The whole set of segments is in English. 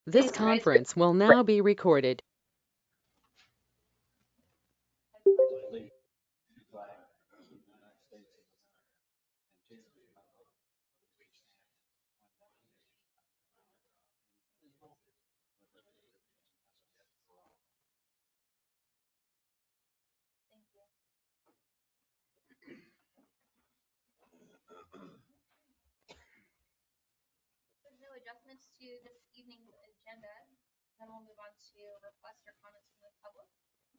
This conference will now be recorded. There's no adjustments to this evening's agenda. Then we'll move on to requests or comments from the public.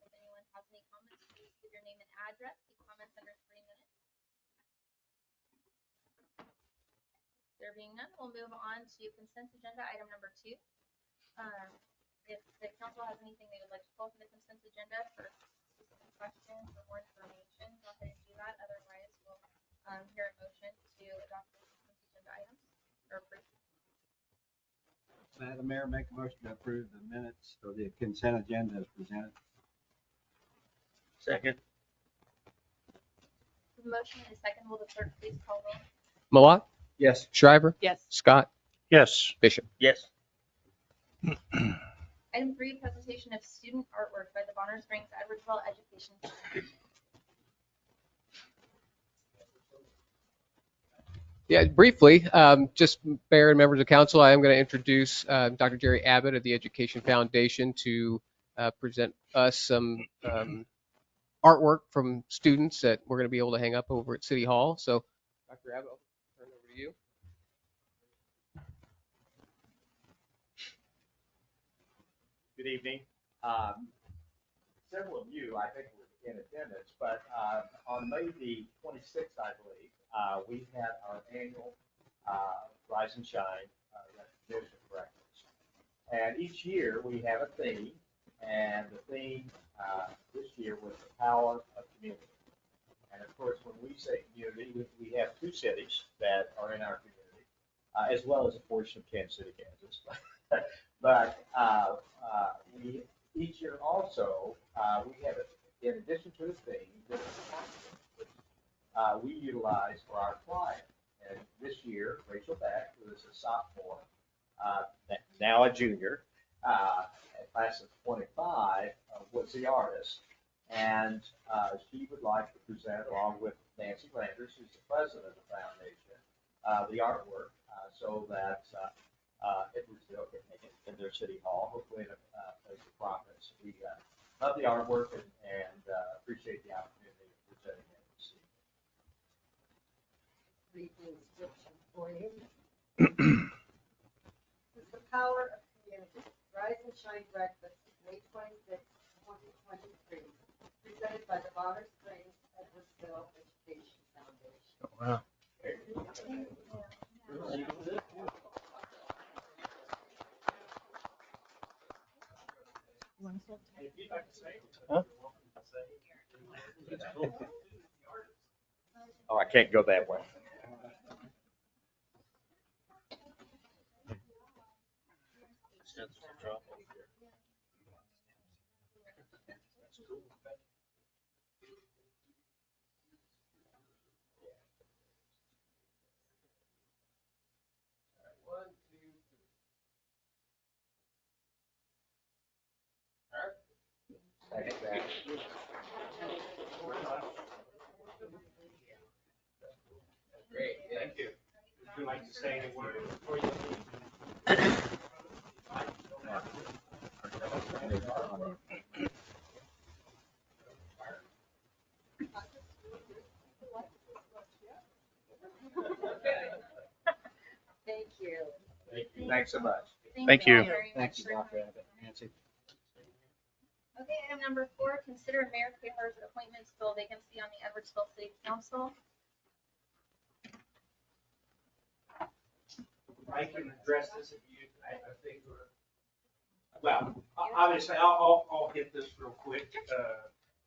If anyone has any comments, please give your name and address. Keep comments under 3 minutes. There being none, we'll move on to consent agenda item number 2. If the council has anything they would like to pull from the consent agenda for specific questions or more information, go ahead and do that. Otherwise, we'll hear a motion to adopt the consent agenda items or approve. Madam Mayor, make a motion to approve the minutes of the consent agenda as presented. Second. The motion and a second. Will the clerk please call roll? Malott, Yes. Shriver, Yes. Scott, Yes. Bishop. Yes. Item 3, presentation of student artwork by the Bonner Springs Edwardsville Education Center. Yeah, briefly, just Mayor and members of council, I am going to introduce Dr. Jerry Abbott of the Education Foundation to present us some artwork from students that we're going to be able to hang up over at City Hall. So, Dr. Abbott, I'll turn it over to you. Good evening. Several of you, I think, were in attendance, but on May the 26th, I believe, we had our annual Rise and Shine recognition breakfast. And each year we have a theme, and the theme this year was the power of community. And of course, when we say community, we have 2 cities that are in our community, as well as a portion of Kansas City, Kansas. But we each year also we have, in addition to the theme, we utilize for our client. And this year, Rachel Beck, who is a sophomore, now a junior, class of 25, was the artist. And she would like to present, along with Nancy Landers, who's the president of the foundation, the artwork, so that Edwardsville can make it in their city hall, hopefully as a province. We love the artwork and appreciate the opportunity of presenting it this evening. Read the inscription for you. This is the power of community. Rise and Shine Breakfast, May 26, 2023. Presented by the Bonner Springs Edwardsville Education Foundation. Oh, wow. Huh? Oh, I can't go that way. Great, thank you. Would you like to say any word before you leave? Thank you. Thanks so much. Thank you. all very Thank much you, for Dr. coming. Abbott. Nancy. Okay, item number 4, consider Mayor Capers' appointment to fill vacancy on the Edwardsville City Council. I can address this if you, I think, well, obviously, I'll hit this real quick.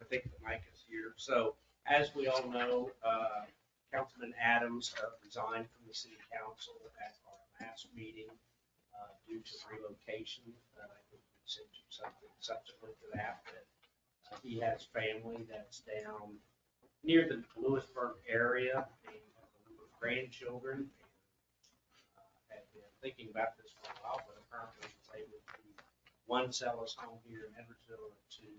I think the mic is here. So as we all know, Councilman Adams resigned from the city council at our last meeting due to relocation. I think we sent you something subsequent to that. But he has family that's down near the Lewisburg area and has a number of grandchildren. Had been thinking about this for a while, but apparently was able one, sell his home here in Edwardsville, and two,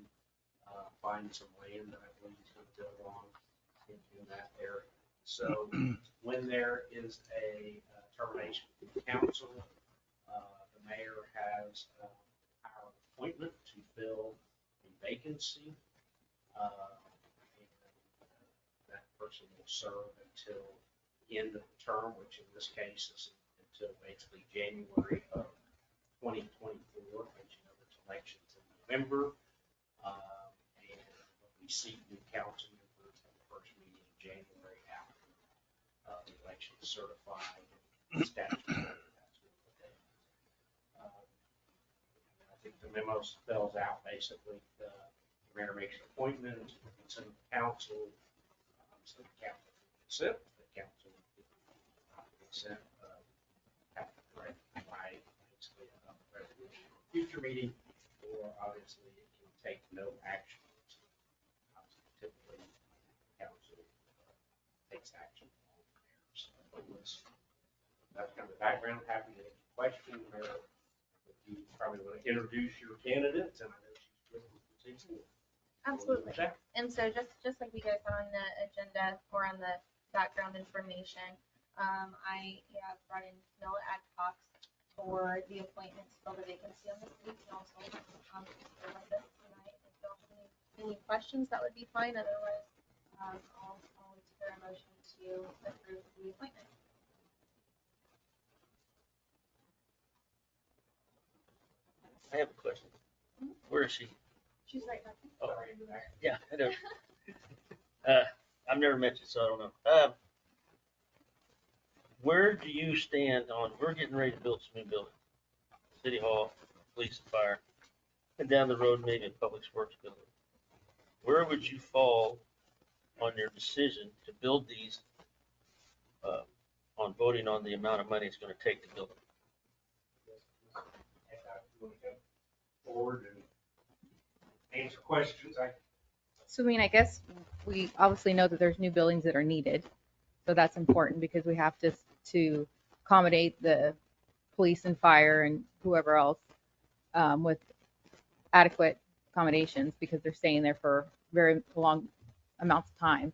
find some land that I believe he's going to build on in that area. So when there is a termination from the council, the mayor has our appointment to fill a vacancy. And that person will serve until the end of the term, which in this case is until basically January of 2024, as you know, there's elections in November. And we seat new council members at the first meeting in January after the election is certified and statutory. I think the memo spells out basically the mayor makes an appointment, consent of the council, so the council can consent, the council can consent, have to correct by basically a resolution in a future meeting, or obviously it can take no action. Typically, council takes action on mayor's appointments. That's kind of the background. Happy to answer questions, Mayor. You probably want to introduce your candidates, and I know she's willing to continue. Absolutely. And so just like you guys are on the agenda or on the background information, I have brought in Camilla Adcox for the appointment to fill the vacancy on the city council. With us tonight. If you don't have any questions, that would be fine. Otherwise, I'll take a motion to approve the appointment. I have a question. Where is she? She's right back. Oh, yeah, I know. I've never met you, so I don't know. Where do you stand on, we're getting ready to build some new buildings. City Hall, police and fire, and down the road, maybe a public works building. Where would you fall on your decision to build these, on voting on the amount of money it's gonna take to build them? Forward and answer questions. So, I mean, I guess we obviously know that there's new buildings that are needed. So that's important because we have to accommodate the police and fire and whoever else with adequate accommodations because they're staying there for very long amounts of time.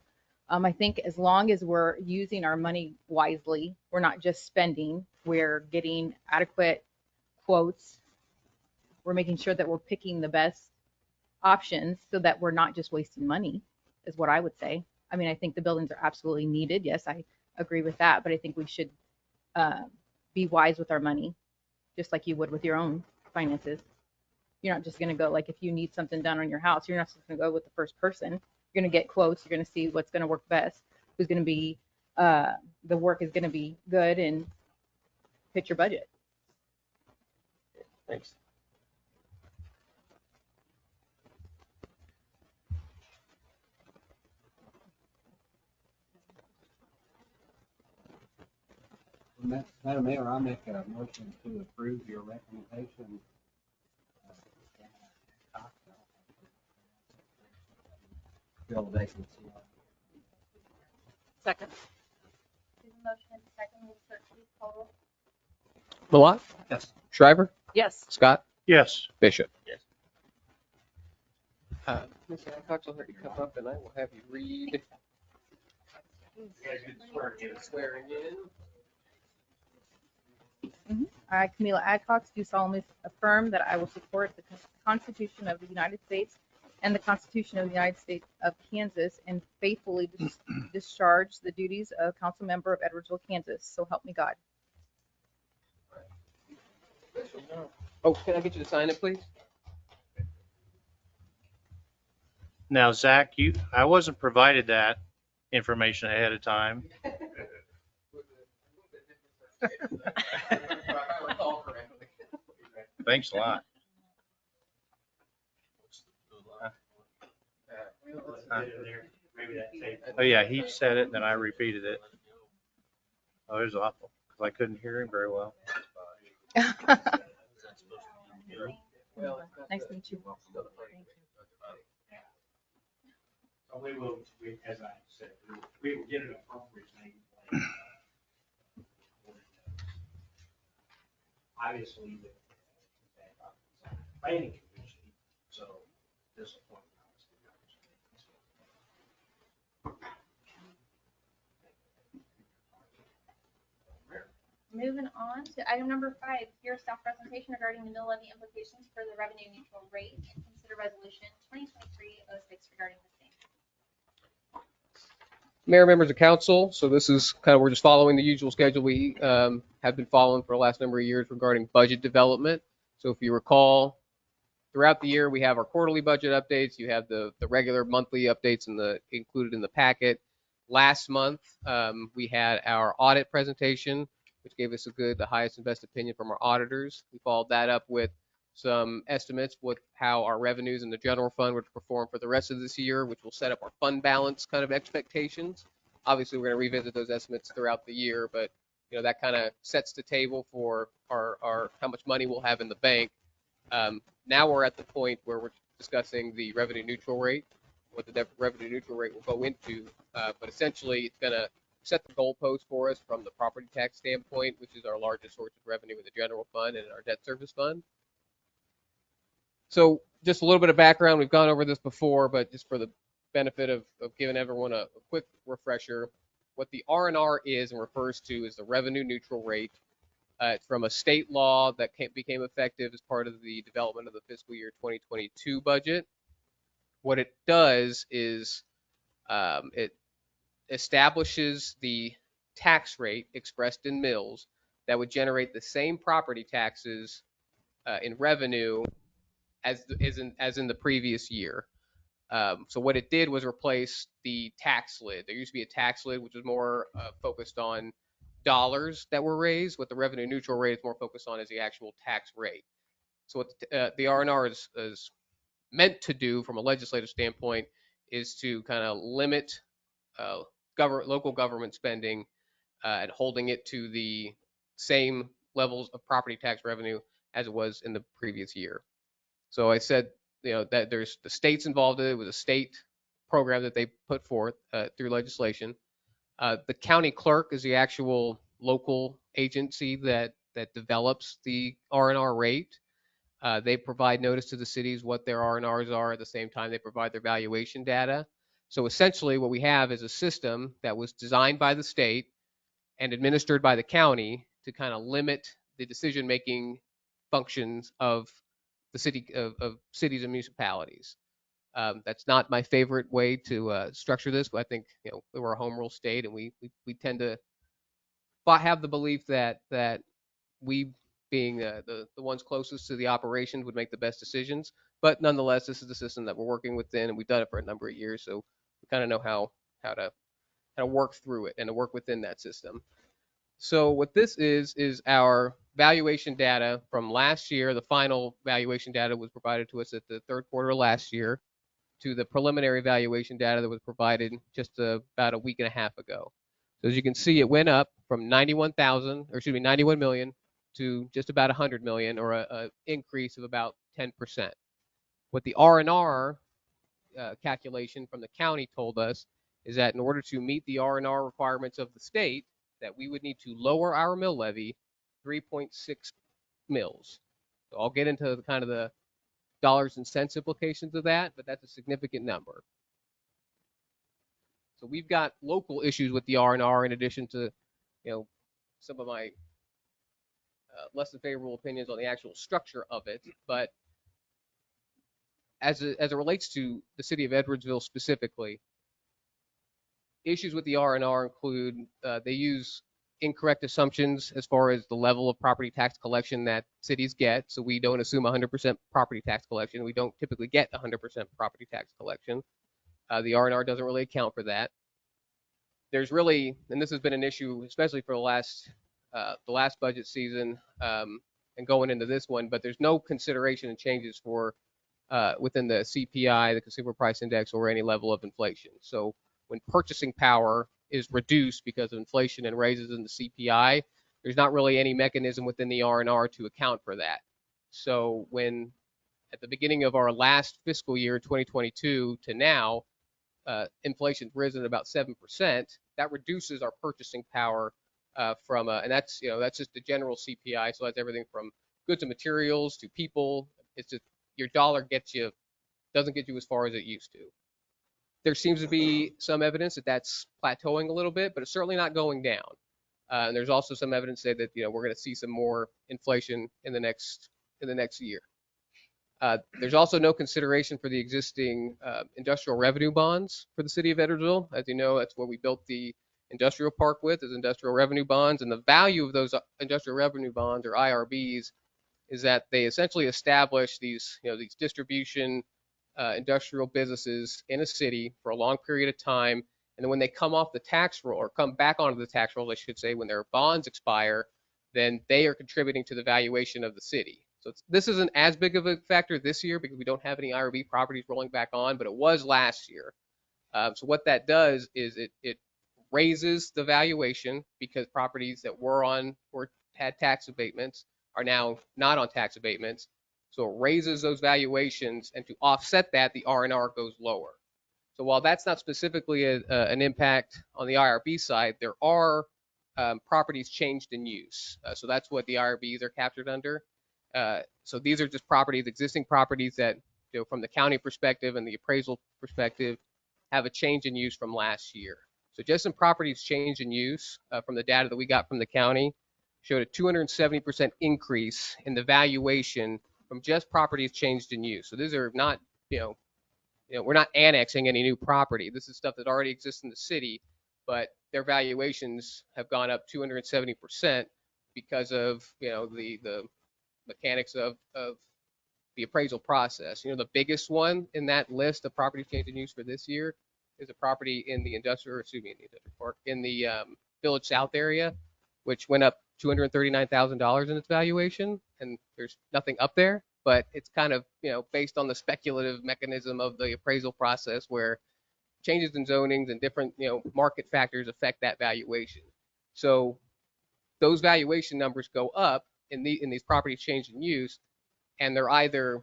I think as long as we're using our money wisely, we're not just spending, we're getting adequate quotes. We're making sure that we're picking the best options so that we're not just wasting money, is what I would say. I mean, I think the buildings are absolutely needed. Yes, I agree with that, but I think we should be wise with our money, just like you would with your own finances. You're not just going to go, like if you need something done on your house, you're not just going to go with the first person. You're going to get quotes. You're going to see what's going to work best, who's going to be, the work is going to be good, and fit your budget. Thanks. Madam Mayor, I make a motion to approve your recommendation. Fill the vacancy. Second. There's a motion and a second. Will clerk please call roll? Malott? Yes. Shriver? Yes. Scott? Yes. Bishop? Yes. Ms. Adcox, I'll let you come up and I will have you read You guys get swearing in. swearing in. I, Camilla Adcox, do solemnly affirm that I will support the Constitution of the United States and the Constitution of the United States of Kansas and faithfully discharge the duties of council member of Edwardsville, Kansas. So help me God. Oh, can I get you to sign it, please? Now, Zach, I wasn't provided that information ahead of time. Thanks a lot. Maybe that tape. Oh, yeah, he said it and then I repeated it. Oh, it was awful because I couldn't hear him very well. Nice to meet you. We will, as I said, we will get an appropriate name. Obviously, planning commission, so disappointed. Moving on to item number 5, here staff presentation regarding the mill levy implications for the revenue neutral rate, and consider resolution 2023-06 regarding the same. Mayor, members of council, so this is kind of, we're just following the usual schedule we have been following for the last number of years regarding budget development. So if you recall, throughout the year, we have our quarterly budget updates. You have the regular monthly updates included in the packet. Last month, we had our audit presentation, which gave us the highest and best opinion from our auditors. We followed that up with some estimates with how our revenues in the general fund would perform for the rest of this year, which will set up our fund balance kind of expectations. Obviously, we're going to revisit those estimates throughout the year, but that kind of sets the table for our how much money we'll have in the bank. Now we're at the point where we're discussing the revenue neutral rate, what the revenue neutral rate will go into, but essentially it's going to set the goalpost for us from the property tax standpoint, which is our largest source of revenue in the general fund and in our debt service fund. So just a little bit of background. We've gone over this before, but just for the benefit of giving everyone a quick refresher, what the R&R is and refers to is the revenue neutral rate. It's from a state law that became effective as part of the development of the fiscal year 2022 budget. What it does is it establishes the tax rate expressed in mills that would generate the same property taxes in revenue as in the previous year. So what it did was replace the tax lid. There used to be a tax lid which was more focused on dollars that were raised. What the revenue neutral rate is more focused on is the actual tax rate. So what the R&R is meant to do from a legislative standpoint is to kind of limit local government spending and holding it to the same levels of property tax revenue as it was in the previous year. So I said, that there's the states involved in it. It was a state program that they put forth through legislation. The county clerk is the actual local agency that develops the R&R rate. They provide notice to the cities what their R&Rs are. At the same time, they provide their valuation data. So essentially what we have is a system that was designed by the state and administered by the county to kind of limit the decision-making functions of the city of cities and municipalities. That's not my favorite way to structure this, but I think we're a home rule state, and we tend to have the belief that we, being the ones closest to the operations, would make the best decisions. But nonetheless, this is the system that we're working within, and we've done it for a number of years, so we kind of know how to work through it and to work within that system. So what this is our valuation data from last year. The final valuation data was provided to us at the third quarter of last year, to the preliminary valuation data that was provided just about a week and a half ago. So as you can see, it went up from 91 million to just about 100 million, or a increase of about 10%. What the R&R calculation from the county told us is that in order to meet the R&R requirements of the state, that we would need to lower our mill levy 3.6 mills. So I'll get into kind of the dollars and cents implications of that, but that's a significant number. So we've got local issues with the R&R in addition to, some of my less than favorable opinions on the actual structure of it. But as it relates to the city of Edwardsville specifically, issues with the R&R include they use incorrect assumptions as far as the level of property tax collection that cities get. So we don't assume 100% property tax collection. We don't typically get 100% property tax collection. The R&R doesn't really account for that. There's really, and this has been an issue, especially for the last budget season and going into this one, but there's no consideration and changes for within the CPI, the Consumer Price Index, or any level of inflation. So when purchasing power is reduced because of inflation and raises in the CPI, there's not really any mechanism within the R&R to account for that. So when at the beginning of our last fiscal year, 2022, to now, inflation's risen about 7%, that reduces our purchasing power from, and that's just the general CPI, so that's everything from goods and materials to people. It's just your dollar doesn't get you as far as it used to. There seems to be some evidence that that's plateauing a little bit, but it's certainly not going down. And there's also some evidence that we're going to see some more inflation in the next year. There's also no consideration for the existing industrial revenue bonds for the city of Edwardsville. As you know, that's what we built the industrial park with, is industrial revenue bonds. And the value of those industrial revenue bonds, or IRBs, is that they essentially establish these distribution industrial businesses in a city for a long period of time. And then when they come off the tax roll, or come back onto the tax roll, I should say, when their bonds expire, then they are contributing to the valuation of the city. So this isn't as big of a factor this year because we don't have any IRB properties rolling back on, but it was last year. So what that does is it raises the valuation, because properties that had tax abatements are now not on tax abatements. So it raises those valuations, and to offset that, the R&R goes lower. So while that's not specifically an impact on the IRB side, there are properties changed in use. So that's what the IRBs are captured under. So these are just existing properties that, from the county perspective and the appraisal perspective, have a change in use from last year. So just some properties changed in use from the data that we got from the county showed a 270% increase in the valuation from just properties changed in use. So these are not, we're not annexing any new property. This is stuff that already exists in the city, but their valuations have gone up 270% because of, the mechanics of the appraisal process. The biggest one in that list of properties changed in use for this year is a property in the industrial park in the Village South area, which went up $239,000 in its valuation, and there's nothing up there, but it's kind of, based on the speculative mechanism of the appraisal process, where changes in zonings and different, market factors affect that valuation. So those valuation numbers go up in these properties changed in use, and they're either,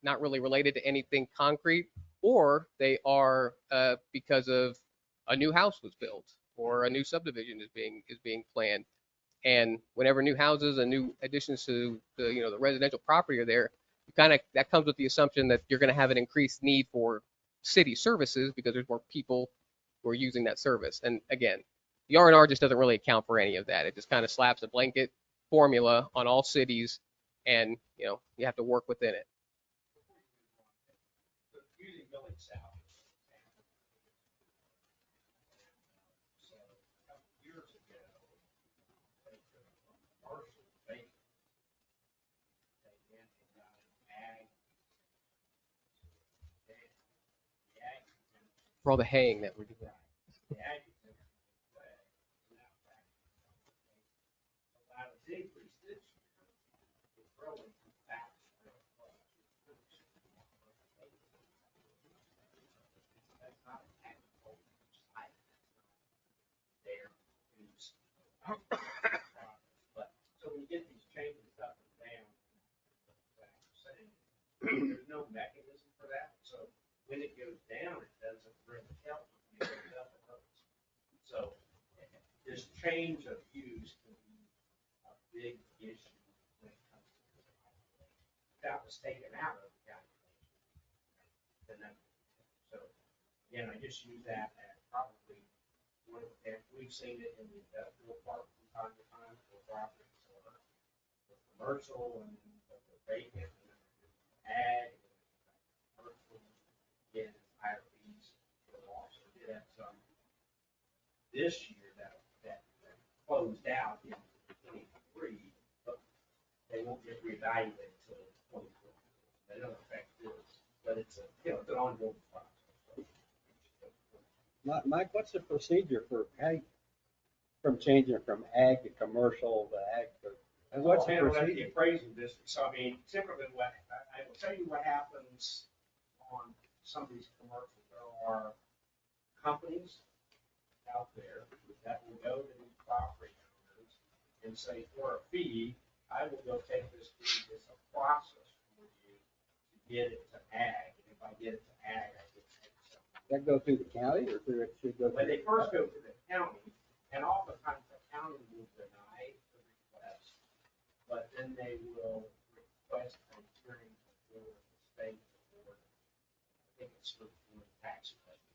not really related to anything concrete, or they are because of a new house was built or a new subdivision is being planned. And whenever new houses and new additions to the residential property are there, that comes with the assumption that you're going to have an increased need for city services because there's more people who are using that service. And again, the R&R just doesn't really account for any of that. It just kind of slaps a blanket formula on all cities, and you have to work within it. Using Village South. So a couple of years ago, they took a commercial vacant. They went and got an ag. The ag. For all the haying that we're doing. The ag. Allowed a decrease this year. It's growing fast. That's not an agricultural site. There is. But so when you get these changes up and down, there's no mechanism for that. So when it goes down, it doesn't really help. When it goes up, it hurts. So this change of use can be a big issue when it comes to this. That was taken out of the calculation. So again, I just use that as probably one of the, we've seen it in the industrial park from time to time for properties or the commercial and the vacant and the ag and commercial, again, IRBs will also did have some this year that closed out in 23, but they won't get reevaluated until 24. They don't affect this, but it's it's an ongoing process. Mike, what's the procedure for from changing from ag to commercial to ag to? And What's what's the handled at the procedure? appraisal district. So I mean, typically I will tell you what happens on some of these commercials. There are companies out there that will go to these property owners and say, for a fee, I will go take this fee. It's a process for you to get it to ag. And if I get it to ag, I get to something. That go through the county, or through it should go? When they first go to the county, and oftentimes the county will deny the request, but then they will request a hearing before the Adams for the tax collector.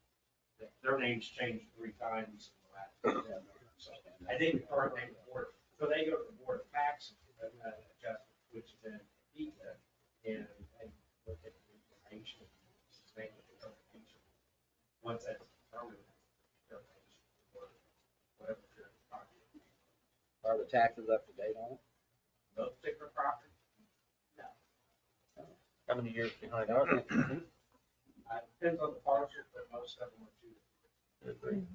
Their name's changed 3 times in the last 10 years. So I think the current name of the board, so they go to the board of tax adjustment, which then beat them and look at the information. Once that's determined, or whatever period of time. Are the taxes up to date on it? No particular property? No. How many years behind are they? Depends on the parcel, but most of them are 2 to 3.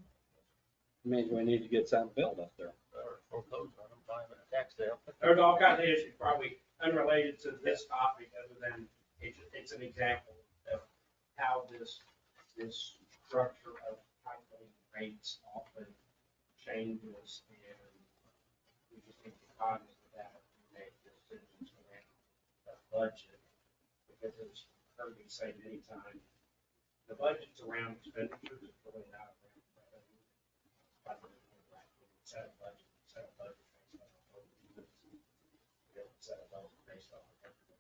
Means we need to get something built up there. Or foreclose on them, buy them at a tax sale. There's all kinds of issues, probably unrelated to this topic, other than it's an example of how this structure of calculating rates often changes, and we just need to be cognizant of that when we make decisions around the budget, because as you've heard me say many times, the budget's around expenditures, it's really not around revenue. Set a budget based on set a budget based on everything.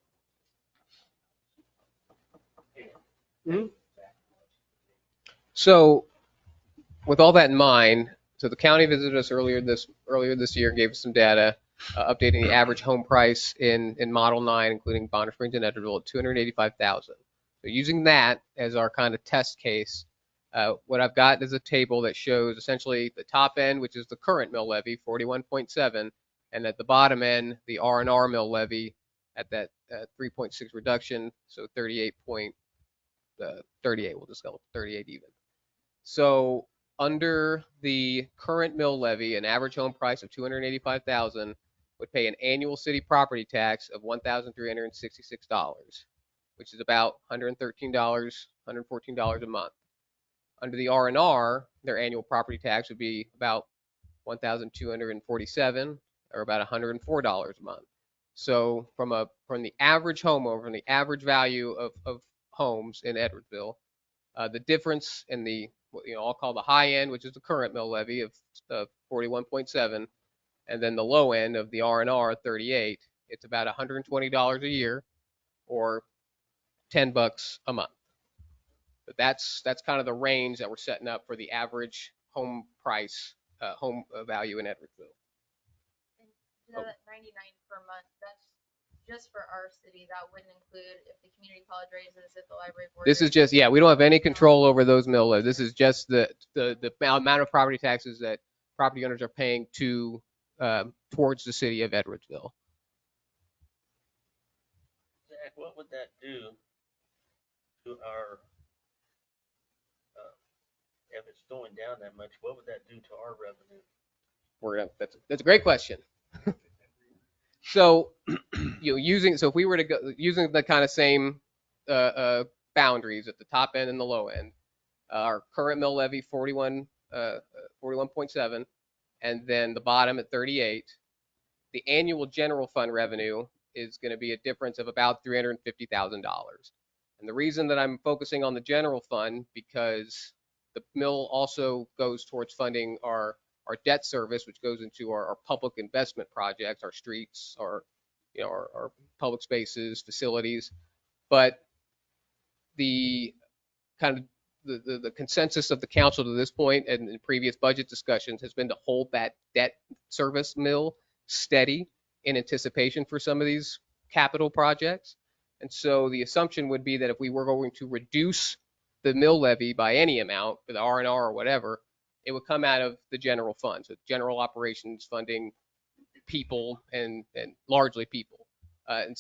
So with all that in mind, so the county visited us earlier this year, gave us some data, updating the average home price in Model 9, including Bonner Springs and Edwardsville, at $285,000. So using that as our kind of test case, what I've got is a table that shows essentially the top end, which is the current mill levy, 41.7, and at the bottom end, the R&R mill levy at that 3.6 reduction, so 38.38. We'll just go 38 even. So under the current mill levy, an average home price of $285,000 would pay an annual city property tax of $1,366, which is about $113, $114 a month. Under the R&R, their annual property tax would be about $1,247, or about $104 a month. So from the average homeowner, from the average value of homes in Edwardsville, the difference in the, I'll call the high end, which is the current mill levy of 41.7, and then the low end of the R&R 38, it's about $120 a year, or $10 a month. But that's kind of the range that we're setting up for the average home price, home value in Edwardsville. And the 99 per month, that's just for our city. That wouldn't include if the community college raises, if the library board. This is just, yeah, we don't have any control over those mill levies. This is just the amount of property taxes that property owners are paying to towards the city of Edwardsville. Zach, what would that do to our, if it's going down that much, what would that do to our revenue? That's a great question. So, if we were to go using the kind of same boundaries at the top end and the low end, our current mill levy 41.7, and then the bottom at 38, the annual general fund revenue is going to be a difference of about $350,000. And the reason that I'm focusing on the general fund, because the mill also goes towards funding our debt service, which goes into our public investment projects, our streets, our public spaces, facilities. But the kind of the consensus of the council to this point and in previous budget discussions has been to hold that debt service mill steady in anticipation for some of these capital projects. And so the assumption would be that if we were going to reduce the mill levy by any amount, for the R&R or whatever, it would come out of the general fund. So general operations funding, people and largely people, and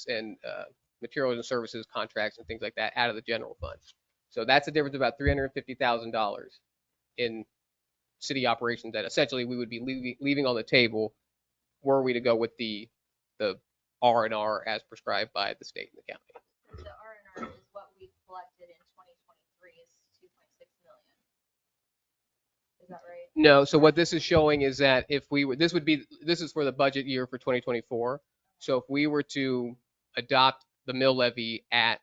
materials and services contracts and things like that out of the general fund. So that's a difference of about $350,000 in city operations that essentially we would be leaving on the table were we to go with the R&R as prescribed by the state and the county. The R&R is what we collected in 2023 is 2.6 million. Is that right? No, so what this is showing is that if we were, this is for the budget year for 2024. So if we were to adopt the mill levy at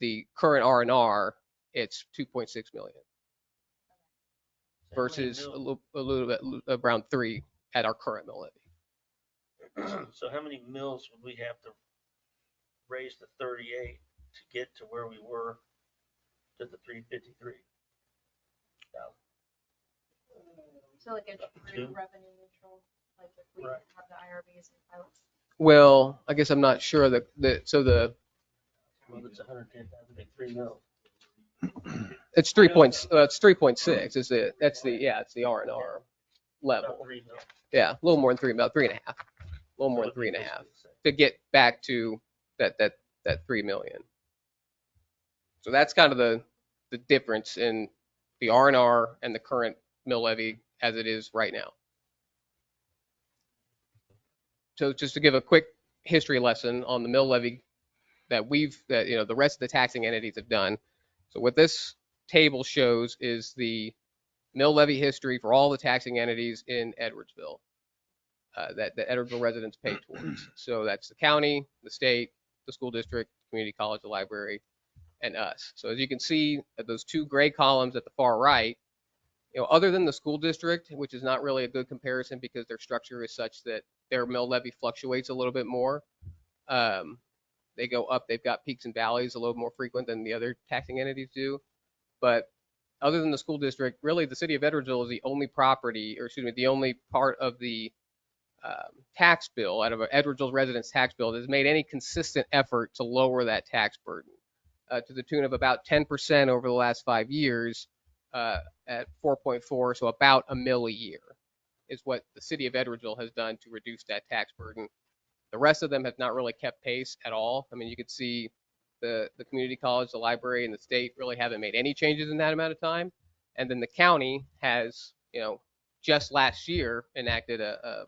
the current R&R, it's 2.6 million versus a little bit around 3 at our current mill levy. So how many mills would we have to raise to 38 to get to where we were to the 353. So like it's Two. revenue neutral, like if we Right. have the IRBs and pilots. Well, I guess I'm not sure so Well, it's 110,000, like 3 mil. it's 3.6 is it's the R&R level. About 3 mil. Yeah, a little more than 3, about 3.5, a little more than 3.5 to get back to that 3 million. So that's kind of the difference in the R&R and the current mill levy as it is right now. So just to give a quick history lesson on the mill levy that the rest of the taxing entities have done. So what this table shows is the mill levy history for all the taxing entities in Edwardsville that the Edwardsville residents pay towards. So that's the county, the state, the school district, community college, the library, and us. So as you can see, those two gray columns at the far right, other than the school district, which is not really a good comparison because their structure is such that their mill levy fluctuates a little bit more. They go up, they've got peaks and valleys a little more frequent than the other taxing entities do. But other than the school district, really the city of Edwardsville is the only the only part of the tax bill, out of Edwardsville residents' tax bill, that has made any consistent effort to lower that tax burden to the tune of about 10% over the last 5 years at 4.4, so about $1 million a year is what the city of Edwardsville has done to reduce that tax burden. The rest of them have not really kept pace at all. I mean, you could see the community college, the library, and the state really haven't made any changes in that amount of time. And then the county has, just last year enacted a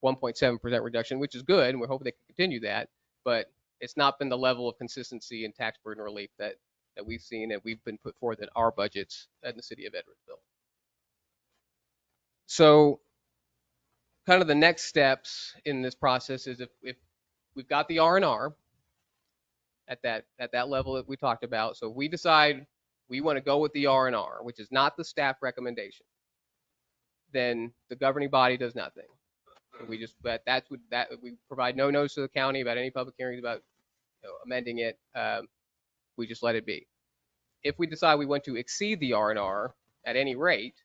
1.7% reduction, which is good, and we're hoping they can continue that. But it's not been the level of consistency in tax burden relief that we've seen and we've been put forth in our budgets in the city of Edwardsville. So kind of the next steps in this process is if we've got the R&R at that level that we talked about. So if we decide we want to go with the R&R, which is not the staff recommendation, then the governing body does nothing. We just we provide no notice to the county about any public hearings about amending it. We just let it be. If we decide we want to exceed the R&R at any rate,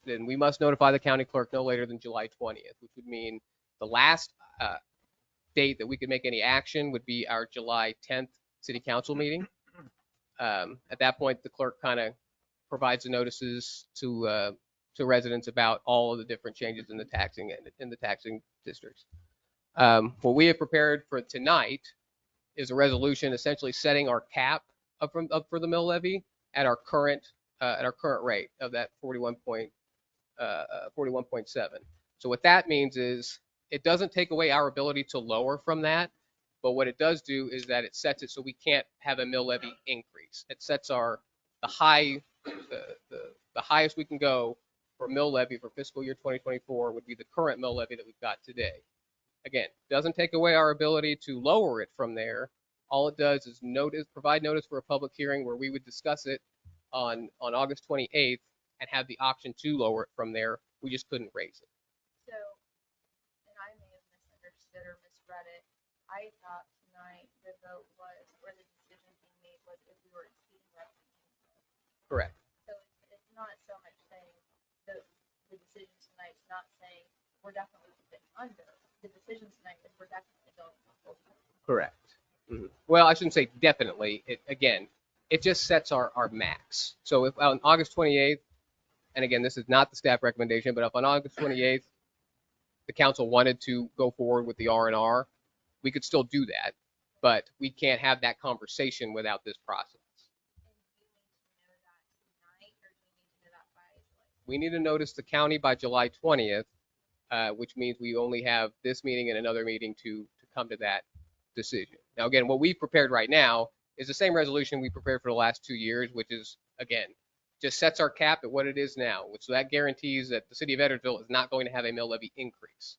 then we must notify the county clerk no later than July 20th, which would mean the last date that we could make any action would be our July 10th city council meeting. At that point, the clerk kind of provides the notices to residents about all of the different changes in the taxing districts. What we have prepared for tonight is a resolution essentially setting our cap up for the mill levy at our current rate of that 41.7. So what that means is it doesn't take away our ability to lower from that, but what it does do is that it sets it so we can't have a mill levy increase. It sets the highest we can go for mill levy for fiscal year 2024 would be the current mill levy that we've got today. Again, doesn't take away our ability to lower it from there. All it does is provide notice for a public hearing where we would discuss it on August 28th and have the option to lower it from there. We just couldn't raise it. So, and I may have misunderstood or misread it. I thought tonight the vote was, or the decision being made was if we were exceeding revenue. Correct. So it's not so much saying the decision tonight is not saying we're definitely under. The decision tonight is we're definitely going over. Correct. Mm-hmm. Well, I shouldn't say definitely. It just sets our max. So if on August 28th, and again, this is not the staff recommendation, but if on August 28th, the council wanted to go forward with the R&R, we could still do that, but we can't have that conversation without this process. We need to notice the county by July 20th, which means we only have this meeting and another meeting to come to that decision. Now, again, what we've prepared right now is the same resolution we prepared for the last 2 years, which is, again, just sets our cap at what it is now, which so that guarantees that the city of Edwardsville is not going to have a mill levy increase.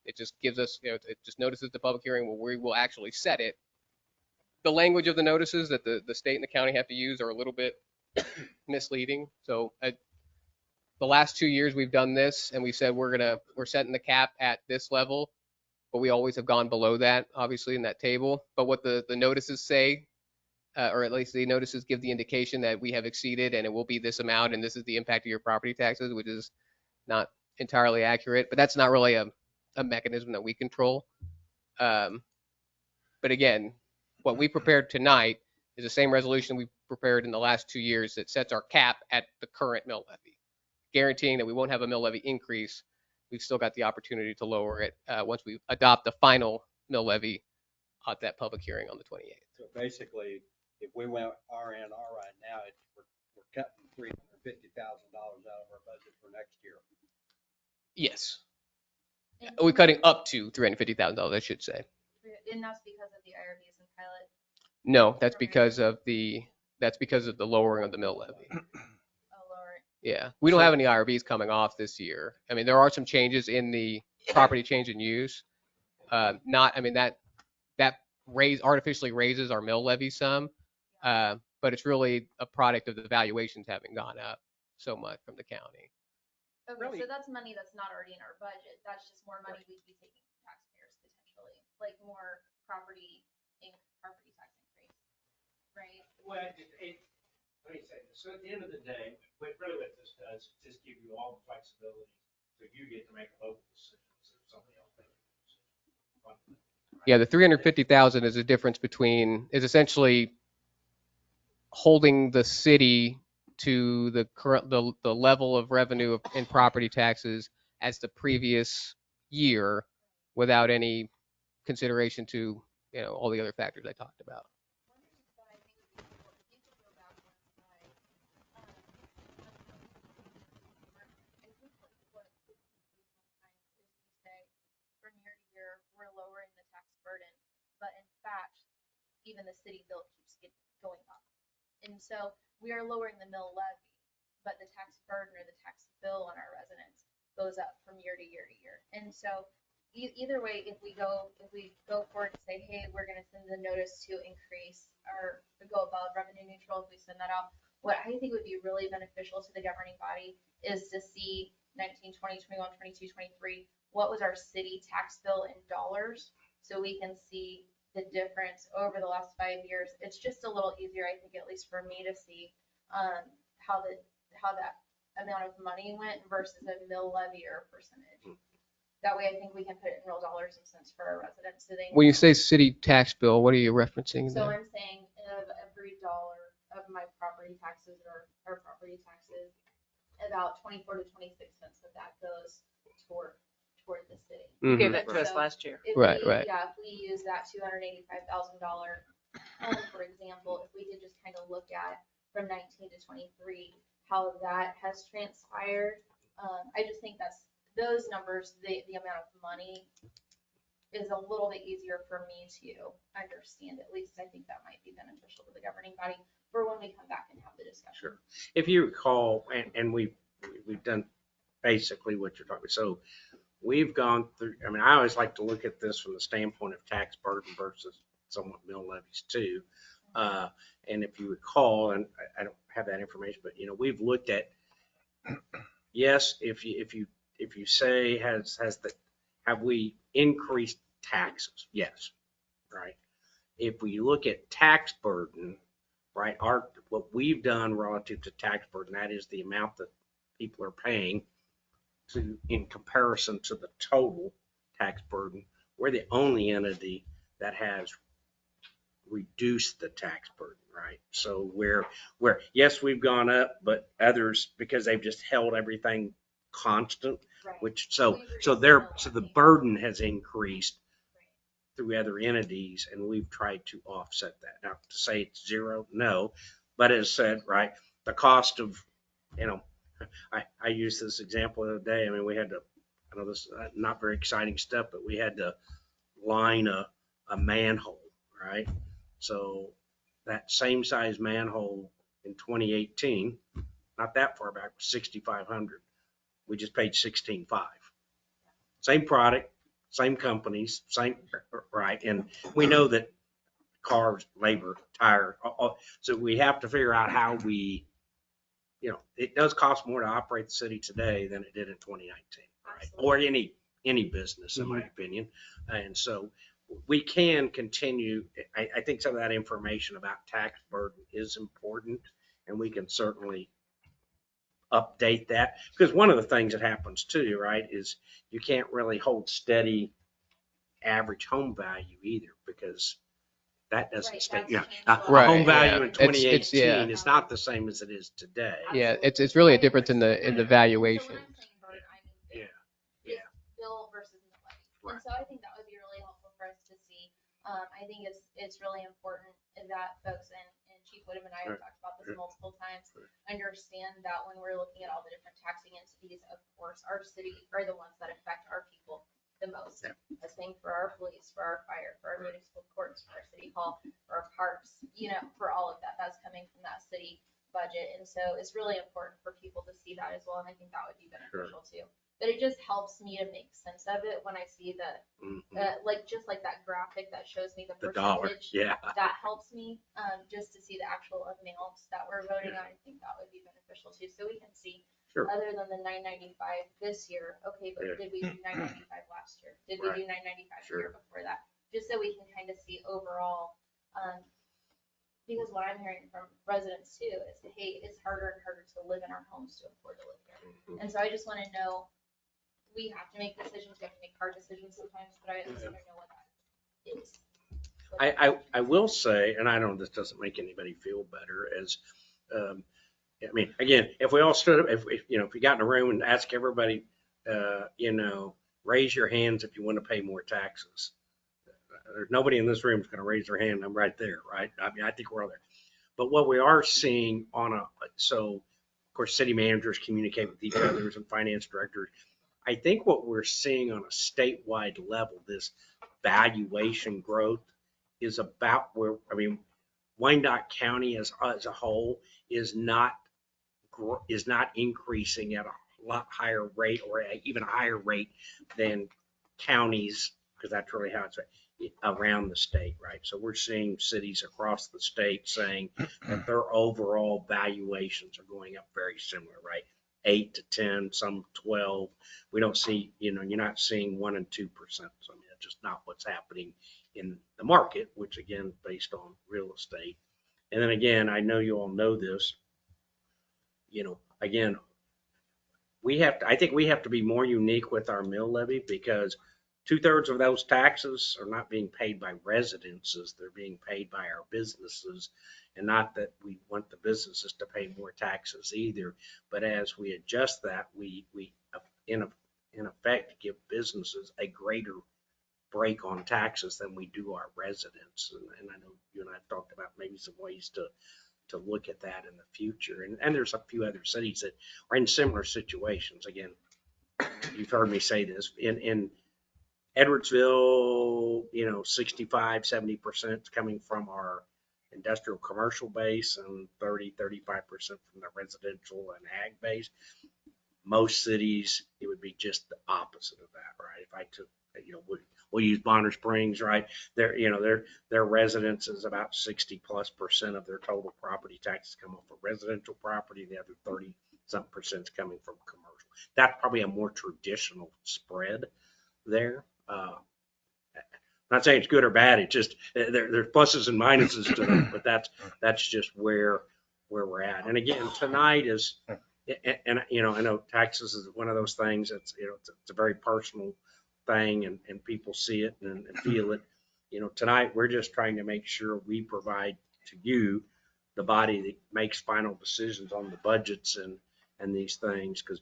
It just gives us, it just notices the public hearing where we will actually set it. The language of the notices that the state and the county have to use are a little bit misleading. So the last 2 years we've done this and we said we're setting the cap at this level, but we always have gone below that, obviously, in that table. But what the notices say or at least the notices give the indication that we have exceeded and it will be this amount and this is the impact of your property taxes, which is not entirely accurate, but that's not really a mechanism that we control. But again, what we prepared tonight is the same resolution we prepared in the last 2 years that sets our cap at the current mill levy, guaranteeing that we won't have a mill levy increase. We've still got the opportunity to lower it once we adopt the final mill levy at that public hearing on the 28th. So basically, if we went RNR right now, we're cutting $350,000 out of our budget for next year. Yes. And- We're cutting up to $350,000, I should say. And that's because of the IRBs and pilot. No, that's because of the lowering of the mill levy. Oh, lower. Yeah, we don't have any IRBs coming off this year. I mean, there are some changes in the property change in use. That artificially raises our mill levy some, but it's really a product of the valuations having gone up so much from the county. Okay, Really- so that's money that's not already in our budget. That's just more money we'd be taking from taxpayers potentially, like more property tax increase, right? Well, let me say this. So at the end of the day, what this does is just give you all the flexibility so you get to make a local decision instead of somebody else making a decision. Yeah, the 350,000 is a difference is essentially holding the city to the current, the level of revenue in property taxes as the previous year without any consideration to, all the other factors I talked about. From year to year, we're lowering the tax burden, but in fact, even the city bill keeps going up. And so we are lowering the mill levy, but the tax burden or the tax bill on our residents goes up from year to year to year. And so either way, if we go forward and say, hey, we're going to send the notice to increase or to go above revenue neutral, if we send that out, what I think would be really beneficial to the governing body is to see 19, 20, 21, 22, 23, what was our city tax bill in dollars, so we can see the difference over the last 5 years. It's just a little easier, I think, at least for me to see how that amount of money went versus a mill levy or a percentage. That way, I think we can put it in real dollars and cents for our residents. So When you say city tax bill, what are you referencing so there? I'm saying of every dollar of my property taxes or property taxes, about 24 to 26 cents of that goes toward the city. Mhm. Gave that to us So last year. if Right, we, right. Yeah, if we use that $285,000 for example, if we could just kind of look at from 19 to 23, how that has transpired. I just think those numbers, the amount of money is a little bit easier for me to understand. At least I think that might be beneficial to the governing body for when we come back and have the discussion. Sure. If you recall, and we've done basically what you're talking about. So we've gone through, I always like to look at this from the standpoint of tax burden versus somewhat mill levies too. And if you recall, and I don't have that information, but we've looked at, yes, if you say have we increased taxes? Yes, right. If we look at tax burden, right, what we've done relative to tax burden, that is the amount that people are paying in comparison to the total tax burden. We're the only entity that has reduced the tax burden, right? So where yes, we've gone up, but others, because they've just held everything constant, Right. which so We've the burden has increased through other entities, and we've tried to offset that. Now, to say it's zero, no, but as said, right, the cost of, I used this example the other day. We had to, I know this is not very exciting stuff, but we had to line a manhole, right? So that same size manhole in 2018, not that far back, was $6,500. We just paid $16,500. Same product, same companies, same, right? And we know that cars, labor, tire, so we have to figure out how we, it does cost more to operate the city today than it did in 2019, right? Or any business, in my opinion. And so we can continue. I think some of that information about tax burden is important, and we can certainly update that. Because one of the things that happens too, right, is you can't really hold steady average home value either, because that doesn't Right, stay, that's you know, changed a a lot. Right, home value yeah. in It's, yeah. 2018 is not the same as it is today. Yeah, it's really a difference in the valuation. So when I'm saying burden, I mean Yeah, just bill versus mill levy. Right. And so I think that would be really helpful for us to see. I think it's really important that folks, and Chief Woodham and I have Right. talked about this Right. multiple times, Right. understand that when we're looking at all the different taxing entities, of course, our city are the ones that affect our people the most. Yeah. The same for our police, for our fire, for our municipal courts, for our city hall, for our parks, for all of that. That's coming from that city budget. And so it's really important for people to see that as well. And I think that would be beneficial too. But it just helps me to make sense of it when I see the, just like that graphic that shows me the the dollar, percentage. yeah. That helps me, just to see the actual amounts that we're voting on. I think that would be beneficial too. So we can see, Sure. other than the 995 this year, okay, but Yeah. did we do 995 last year? Did we Right. do 995 Sure. the year before that? Just so we can kind of see overall, because what I'm hearing from residents too is, hey, it's harder and harder to live in our homes to afford to live here. And so I just want to know, we have to make decisions, we have to make hard decisions sometimes, but I at least want to know what that is. I will say, and I know this doesn't make anybody feel better, as, I mean, again, if we all stood up, if you got in a room and ask everybody, raise your hands if you want to pay more taxes. There's nobody in this room is going to raise their hand. I'm right there, right? I mean, I think we're all there. But what we are seeing so of course, city managers communicate with each other and finance directors. I think what we're seeing on a statewide level, this valuation growth is about where, I mean, Wyandotte County as a whole is not increasing at a lot higher rate, or even a higher rate than counties, because that's really how it's around the state, right? So we're seeing cities across the state saying that their overall valuations are going up very similar, right? 8 to 10, some 12. We don't see, you're not seeing 1% and 2%. So I mean, that's just not what's happening in the market, which again, based on real estate. And then again, I know you all know this, again, I think we have to be more unique with our mill levy, because 2/3 of those taxes are not being paid by residences. They're being paid by our businesses. And not that we want the businesses to pay more taxes either, but as we adjust that, we in effect give businesses a greater break on taxes than we do our residents. And I know you and I have talked about maybe some ways to look at that in the future. And there's a few other cities that are in similar situations. Again, you've heard me say this. In Edwardsville, 65-70% coming from our industrial commercial base, and 30-35% from the residential and ag base. Most cities, it would be just the opposite of that, right? If I took, we'll use Bonner Springs, right? Their residents is about 60+% of their total property taxes come off of residential property. The other 30-something% is coming from commercial. That's probably a more traditional spread there. I'm not saying it's good or bad. It's just there's pluses and minuses to them, but that's just where we're at. And again, tonight is, and I know taxes is one of those things that's, it's a very personal thing, and people see it and feel it. Tonight we're just trying to make sure we provide to you, the body that makes final decisions on the budgets and these things, because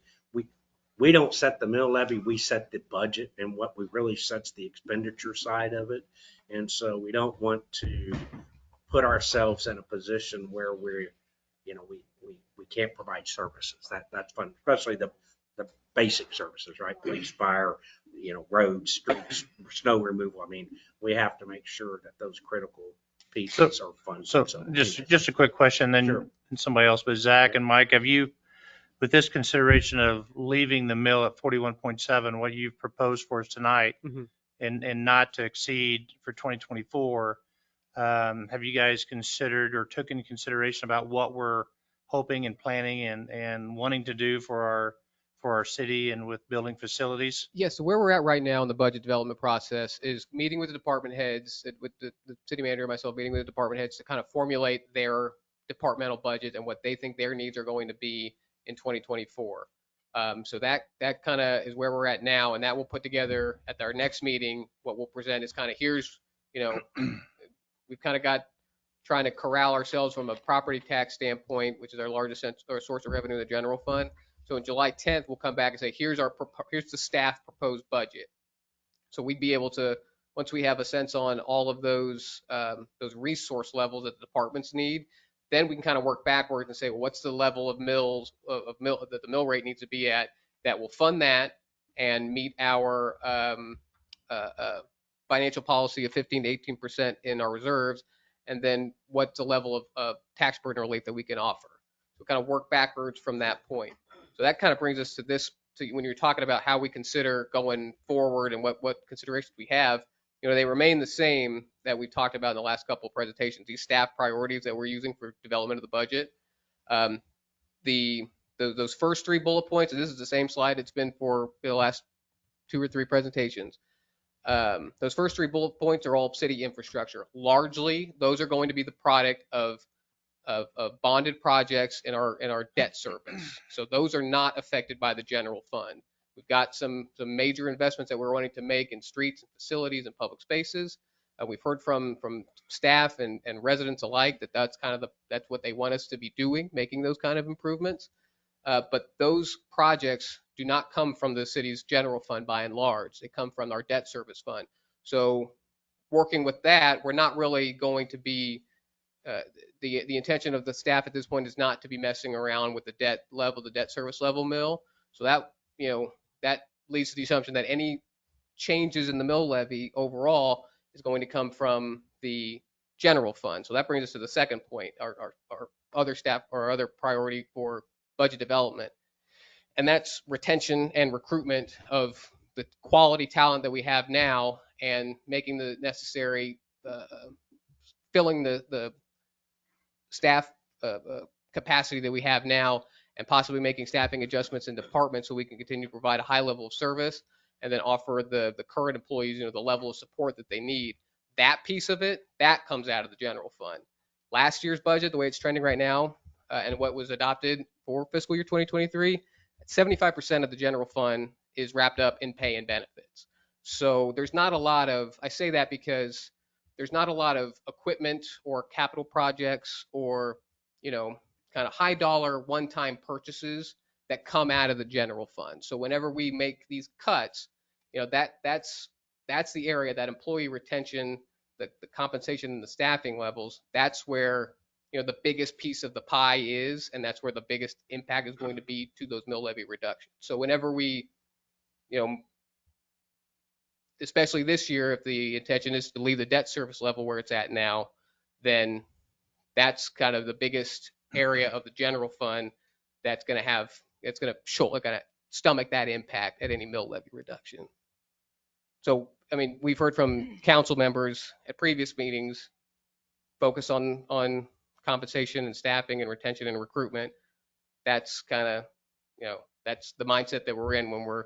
we don't set the mill levy, we set the budget, and what we really sets the expenditure side of it. And so we don't want to put ourselves in a position where we can't provide services. That's fun, especially the basic services, right? Police, fire, roads, streets, snow removal. I mean, we have to make sure that those critical pieces are funded. So just a quick question, then Sure. somebody else, but Zach and Mike, have you, with this consideration of leaving the mill at 41.7, what you've proposed for us tonight, and not to exceed for 2024, have you guys considered or took into consideration about what we're hoping and planning and wanting to do for for our city and with building facilities? Yes, so where we're at right now in the budget development process is meeting with the department heads, with the city manager and myself, meeting with the department heads to kind of formulate their departmental budget and what they think their needs are going to be in 2024. So that kind of is where we're at now, and that will put together at our next meeting. What we'll present is kind of here's, we've kind of got trying to corral ourselves from a property tax standpoint, which is our largest source of revenue in the general fund. So on July 10th, we'll come back and say, here's the staff proposed budget. So we'd be able to, once we have a sense on all of those resource levels that the departments need, then we can kind of work backwards and say, well, what's the level of that the mill rate needs to be at that will fund that and meet our financial policy of 15 to 18% in our reserves, and then what's the level of tax burden relief that we can offer. So kind of work backwards from that point. So that kind of brings us to this, to when you're talking about how we consider going forward and what considerations we have, they remain the same that we talked about in the last couple of presentations, these staff priorities that we're using for development of the budget. Those first 3 bullet points, and this is the same slide it's been for the last 2 or 3 presentations. Those first 3 bullet points are all city infrastructure. Largely, those are going to be the product of bonded projects in our debt service. So those are not affected by the general fund. We've got some major investments that we're wanting to make in streets and facilities and public spaces. We've heard from staff and residents alike that that's what they want us to be doing, making those kind of improvements. But those projects do not come from the city's general fund by and large. They come from our debt service fund. So working with that, we're not really going to be the intention of the staff at this point is not to be messing around with the debt service level mill. So that that leads to the assumption that any changes in the mill levy overall is going to come from the general fund. So that brings us to the second point, our other priority for budget development, and that's retention and recruitment of the quality talent that we have now and making the necessary filling the staff capacity that we have now, and possibly making staffing adjustments in departments so we can continue to provide a high level of service and then offer the current employees the level of support that they need. That piece of it, that comes out of the general fund. Last year's budget, the way it's trending right now, and what was adopted for fiscal year 2023, 75% of the general fund is wrapped up in pay and benefits. So there's not a lot of, I say that because there's not a lot of equipment or capital projects or, kind of high dollar one-time purchases that come out of the general fund. So whenever we make these cuts, that's the area, that employee retention, the compensation and the staffing levels, that's where, the biggest piece of the pie is, and that's where the biggest impact is going to be to those mill levy reductions. So whenever we, especially this year, if the intention is to leave the debt service level where it's at now, then that's kind of the biggest area of the general fund that's going to stomach that impact at any mill levy reduction. So, we've heard from council members at previous meetings focus on compensation and staffing and retention and recruitment. That's kind of, that's the mindset that we're in when we're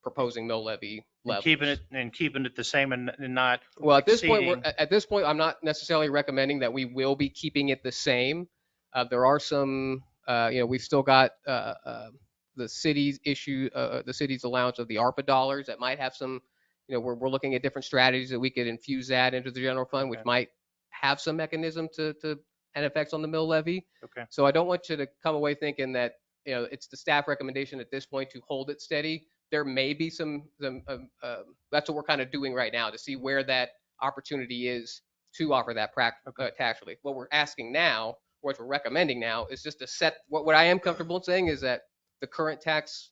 proposing mill levy levels. Keeping it the same and not well at exceeding. this point I'm not necessarily recommending that we will be keeping it the same. There are some we've still got the city's the city's allowance of the ARPA dollars that might have some, we're looking at different strategies that we could infuse that into the general fund, which might have some mechanism to have effects on the mill levy. Okay. So I don't want you to come away thinking that it's the staff recommendation at this point to hold it steady. There may be some that's what we're kind of doing right now to see where that opportunity is to offer that tax relief. What we're asking now, what we're recommending now, is just to set what I am comfortable in saying is that the current tax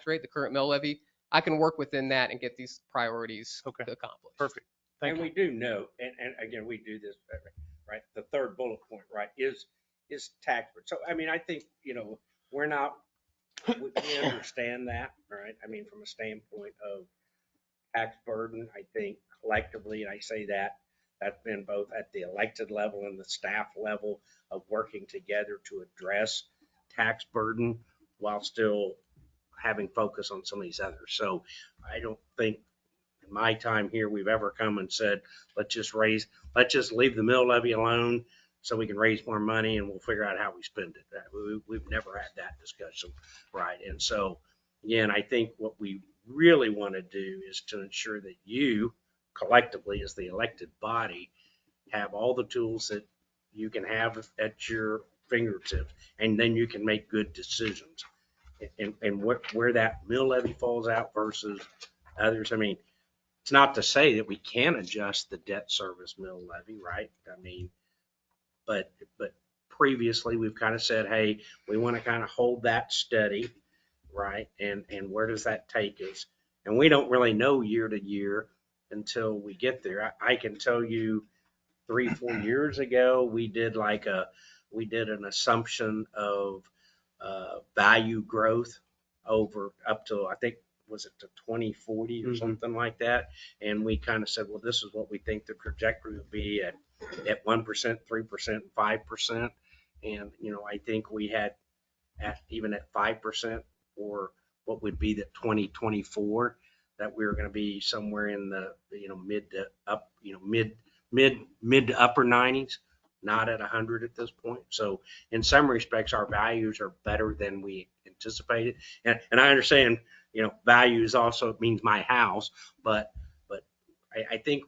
rate, the current mill levy, I can work within that and get these priorities accomplished. Perfect. Thank you. We do know, and again, we do this, right? The third bullet point, right, is tax. So, I think, we understand that, right? From a standpoint of tax burden, I think collectively, and I say that's been both at the elected level and the staff level of working together to address tax burden while still having focus on some of these others. So I don't think in my time here, we've ever come and said, let's just leave the mill levy alone so we can raise more money and we'll figure out how we spend it. We've never had that discussion, right? And so, again, I think what we really want to do is to ensure that you collectively as the elected body have all the tools that you can have at your fingertips, and then you can make good decisions. And where that mill levy falls out versus others, I mean, it's not to say that we can adjust the debt service mill levy, right? I mean, but previously we've kind of said, hey, we want to kind of hold that steady, right? And where does that take us? And we don't really know year to year until we get there. I can tell you 3-4 years ago, we did an assumption of value growth over up to, I think, was it to 2040 or something like that? And we kind of said, well, this is what we think the trajectory would be at 1%, 3%, 5%. And, I think we had even at 5% or what would be the 2024, that we were going to be somewhere in the, mid to upper 90s, not at 100 at this point. So in some respects, our values are better than we anticipated. And I understand, values also means my house, but I think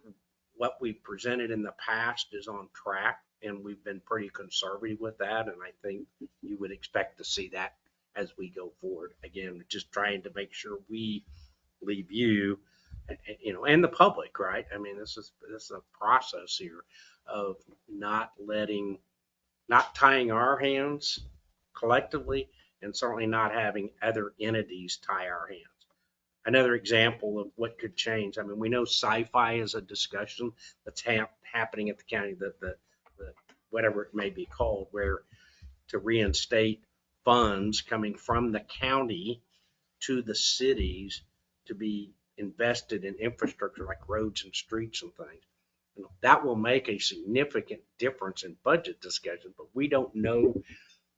what we've presented in the past is on track, and we've been pretty conservative with that. And I think you would expect to see that as we go forward. Again, just trying to make sure we leave you, and the public, right? I mean, this is a process here of not tying our hands collectively, and certainly not having other entities tie our hands. Another example of what could change. I mean, we know sci-fi is a discussion that's happening at the county, the whatever it may be called, where to reinstate funds coming from the county to the cities to be invested in infrastructure like roads and streets and things. That will make a significant difference in budget discussion, but we don't know.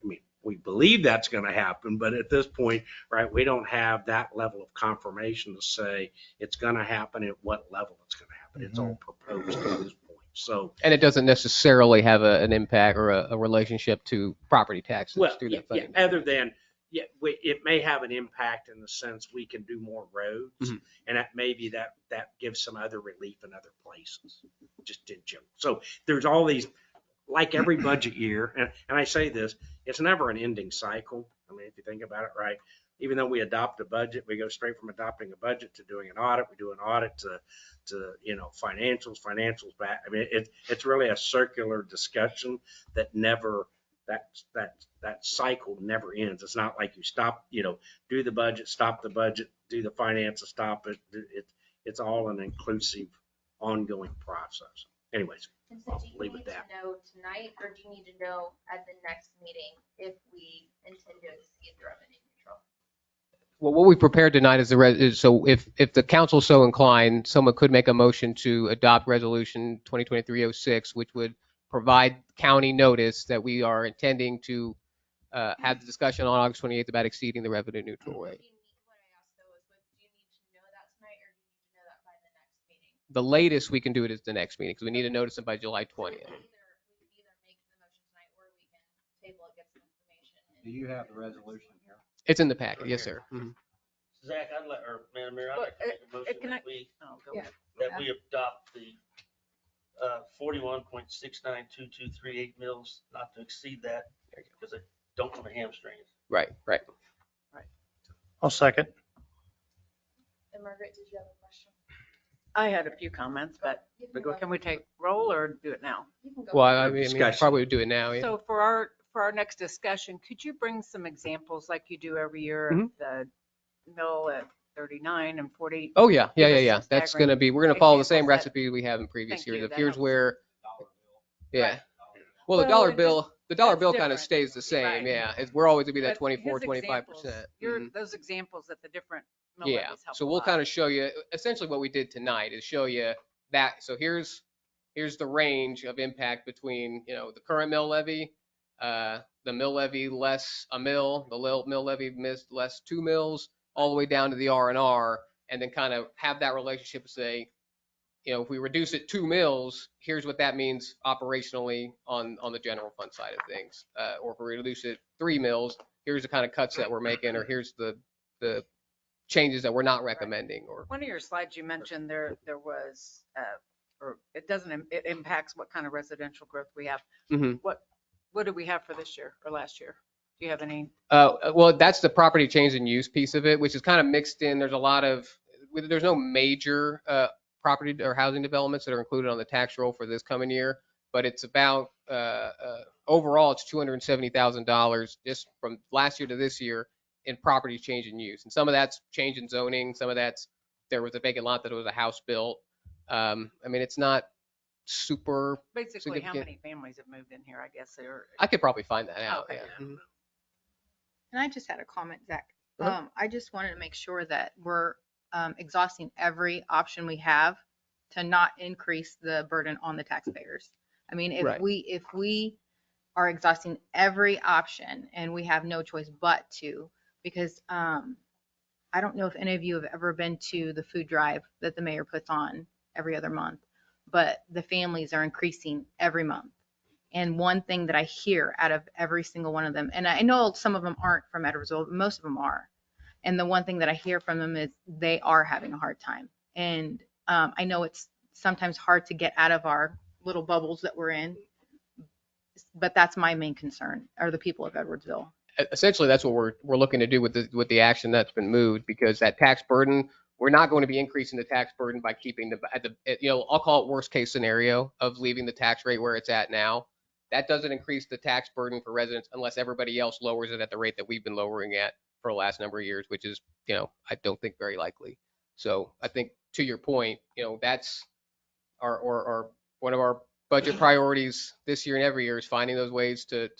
I mean, we believe that's going to happen, but at this point, right, we don't have that level of confirmation to say it's going to happen at what level it's going to happen. It's all proposed at this point. So, And it doesn't necessarily have an impact or a relationship to property taxes through that funding. Other than, it may have an impact in the sense we can do more roads, and that maybe that gives some other relief in other places, just in general. So there's all these, like every budget year, and I say this, it's never an ending cycle. I mean, if you think about it, right, even though we adopt a budget, we go straight from adopting a budget to doing an audit. We do an audit to financials back. I mean, it's really a circular discussion that never, that cycle never ends. It's not like you stop, do the budget, stop the budget, do the finances, stop it. It's all an inclusive, ongoing process. Anyways, And so I'll do you leave need it to that. know tonight, or do you need to know at the next meeting if we intend to exceed the revenue neutral? Well, what we prepared tonight is so if the council so inclined, someone could make a motion to adopt resolution 2023-06, which would provide county notice that we are intending to have the discussion on August 28th about exceeding the revenue neutral rate. What I asked though was, do you need to know that tonight, or do you need to know that by the next meeting? The latest we can do it is the next meeting because we need to notice it by July 20th. We can either make the motion tonight, or we can table it, get some information. Do you have the resolution here? It's in the packet, yes, sir. Zach, Madam Mayor, I'd like to make a motion that we adopt the 41.692238 mils, not to exceed that, because I don't want to hamstring it. Right. I'll second. And Margaret, did you have a question? I had a few comments, but can we take roll or do it now? You can go. Well, I mean, Discussion. probably would do it now. Yeah. So for our next discussion, could you bring some examples like you do every year of the mill at 39 and 40? Oh yeah. Give us some That's staggering gonna be. We're gonna follow the same examples that- recipe we have in previous Thank you, years. If that here's helps. where, yeah. Right. Well, the Well, dollar it bill, that's kind of different. stays the same. Right. Yeah, we're always gonna be that But 24, his 25%. examples, those examples at the different mill Yeah. levies help So a we'll lot. kind of show you essentially what we did tonight is show you that. So here's the range of impact between the current mill levy, the mill levy less a mill, the mill levy less 2 mills, all the way down to the R&R, and then kind of have that relationship and say, if we reduce it 2 mills, here's what that means operationally on the general fund side of things. Or if we reduce it 3 mills, here's the kind of cuts that we're making, or here's the changes that we're not recommending. Or One of your slides, you mentioned there was, or it impacts what kind of residential growth we have. Mhm. What do we have for this year or last year? Do you have any? Well, that's the property change in use piece of it, which is kind of mixed in. There's no major property or housing developments that are included on the tax roll for this coming year, but it's about overall it's $270,000 just from last year to this year in property change in use, and some of that's change in zoning, some of that's there was a vacant lot that was a house built. I mean, it's not super Basically, how significant. many families have moved in here, I guess, or? I could probably find that out. Okay. Yeah. Mhm. And I just had a comment, Zach. Uh-huh. I just wanted to make sure that we're exhausting every option we have to not increase the burden on the taxpayers. I mean, if Right. we are exhausting every option and we have no choice but to, because I don't know if any of you have ever been to the food drive that the mayor puts on every other month, but the families are increasing every month. And one thing that I hear out of every single one of them, and I know some of them aren't from Edwardsville, but most of them are. And the one thing that I hear from them is they are having a hard time. And I know it's sometimes hard to get out of our little bubbles that we're in, but that's my main concern, are the people of Edwardsville. Essentially, that's what we're looking to do with the action that's been moved, because that tax burden, we're not going to be increasing the tax burden by keeping I'll call it worst case scenario of leaving the tax rate where it's at now. That doesn't increase the tax burden for residents unless everybody else lowers it at the rate that we've been lowering at for the last number of years, which is, I don't think very likely. So I think to your point, that's our one of our budget priorities this year and every year is finding those ways to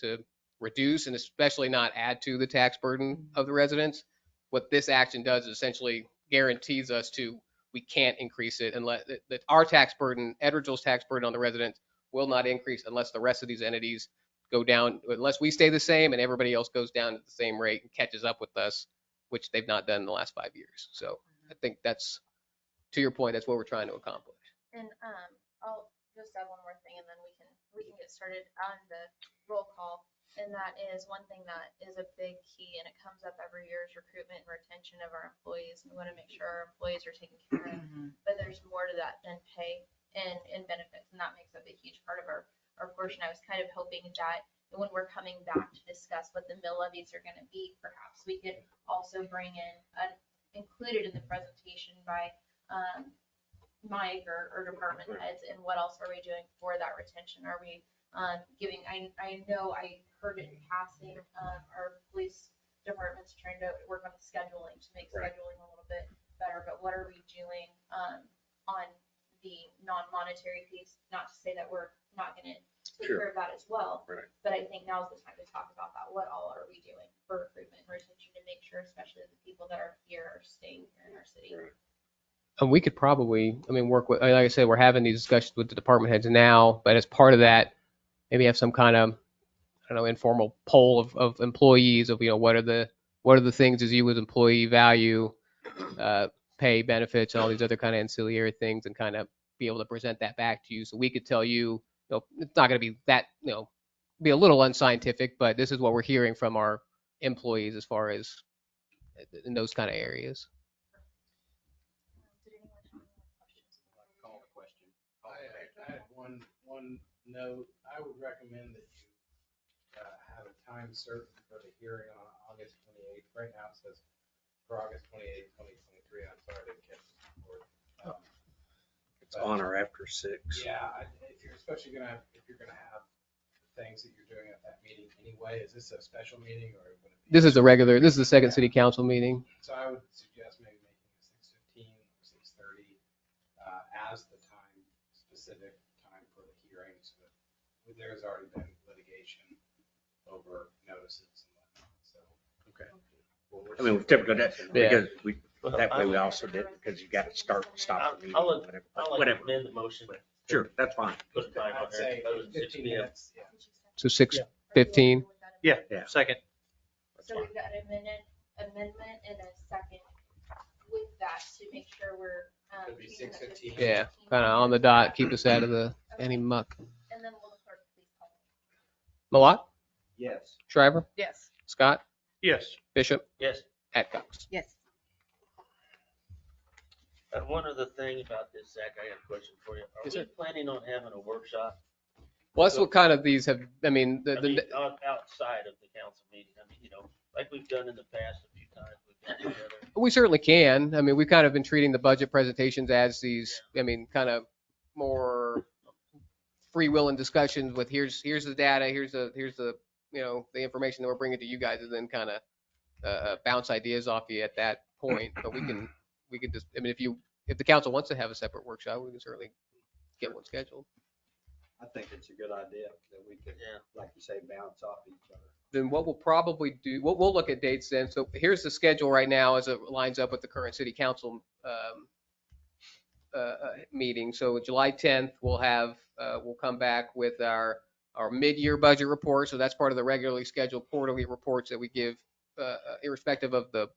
reduce and especially not add to the tax burden of the residents. What this action does is essentially guarantees us we can't increase it unless that our tax burden, Edwardsville's tax burden on the residents will not increase unless the rest of these entities go down, unless we stay the same and everybody else goes down at the same rate and catches up with us, which they've not done in the last 5 years. So I think that's, to your point, that's what we're trying to accomplish. And I'll just add one more thing, and then we can get started on the roll call. And that is one thing that is a big key, and it comes up every year, is recruitment and retention of our employees. We want to make sure our employees are taken care of, but there's more to that than pay and benefits, and that makes up a huge part of our portion. I was kind of hoping that when we're coming back to discuss what the mill levies are going to be, perhaps we could also bring in included in the presentation by Mike or department heads, and what else are we doing for that retention? Are we giving, I know I heard it in passing, our police department's trying to work on the scheduling to make scheduling a little bit better, but what are we doing on the non-monetary piece? Not to say that we're not going to take care of that as well, but I think now's the time to talk about that. What all are we doing for recruitment and retention to make sure, especially the people that are here are staying here in our city? And we could probably, work with, like I said, we're having these discussions with the department heads now, but as part of that, maybe have some kind of, informal poll of employees of, what are the things as you as employee value, pay, benefits, and all these other kind of ancillary things, and kind of be able to present that back to you. So we could tell you, it's not going to be that, be a little unscientific, but this is what we're hearing from our employees as far as in those kind of areas. Call the question. I had one note. I would recommend that you have a time certain for the hearing on August 28th. Right now it says for August 28th, 2023. I'm sorry I didn't catch the report. It's on or after 6. Yeah, if you're especially gonna have the things that you're doing at that meeting anyway, is this a special meeting or would it be? This is the second city council meeting. So I would suggest maybe making it 6:15 or 6:30 as the specific time for the hearings. But there's already been litigation over notices and whatnot. So We typically do that because that way we also did, because you got to stop the meeting, whatever. Amend the motion. Sure, that's fine. Put a time on I'd say there. 15 minutes. Yeah. So 6:15. Yeah, Yeah. second. So we've got an amendment and a second with that to make sure we're. It'd be keeping the 6:15. Yeah, kind of on the dot, keep us out of any muck. And then will the clerk please call? Malat, Yes. Shriver, Yes. Scott, Yes. Bishop, Yes. Adcox. Yes. One other thing about this, Zach, I got a question for you. Are Yes, we sir. planning on having a workshop? Well, that's what kind of these have, I mean, Outside of the council meeting, like we've done in the past a few times, we've got together. we certainly can. I mean, we've kind of been treating the budget presentations as these, I mean, kind of more freewheeling discussions with here's the data, here's the, the information that we're bringing to you guys, and then kind of bounce ideas off you at that point. But we can just, I mean, if the council wants to have a separate workshop, we can certainly get one scheduled. I think it's a good idea that we could, like you say, bounce off each other. Then what we'll probably do, we'll look at dates then. So here's the schedule right now as it lines up with the current city council meeting. So July 10th, we'll come back with our mid-year budget report. So that's part of the regularly scheduled quarterly reports that we give, irrespective of the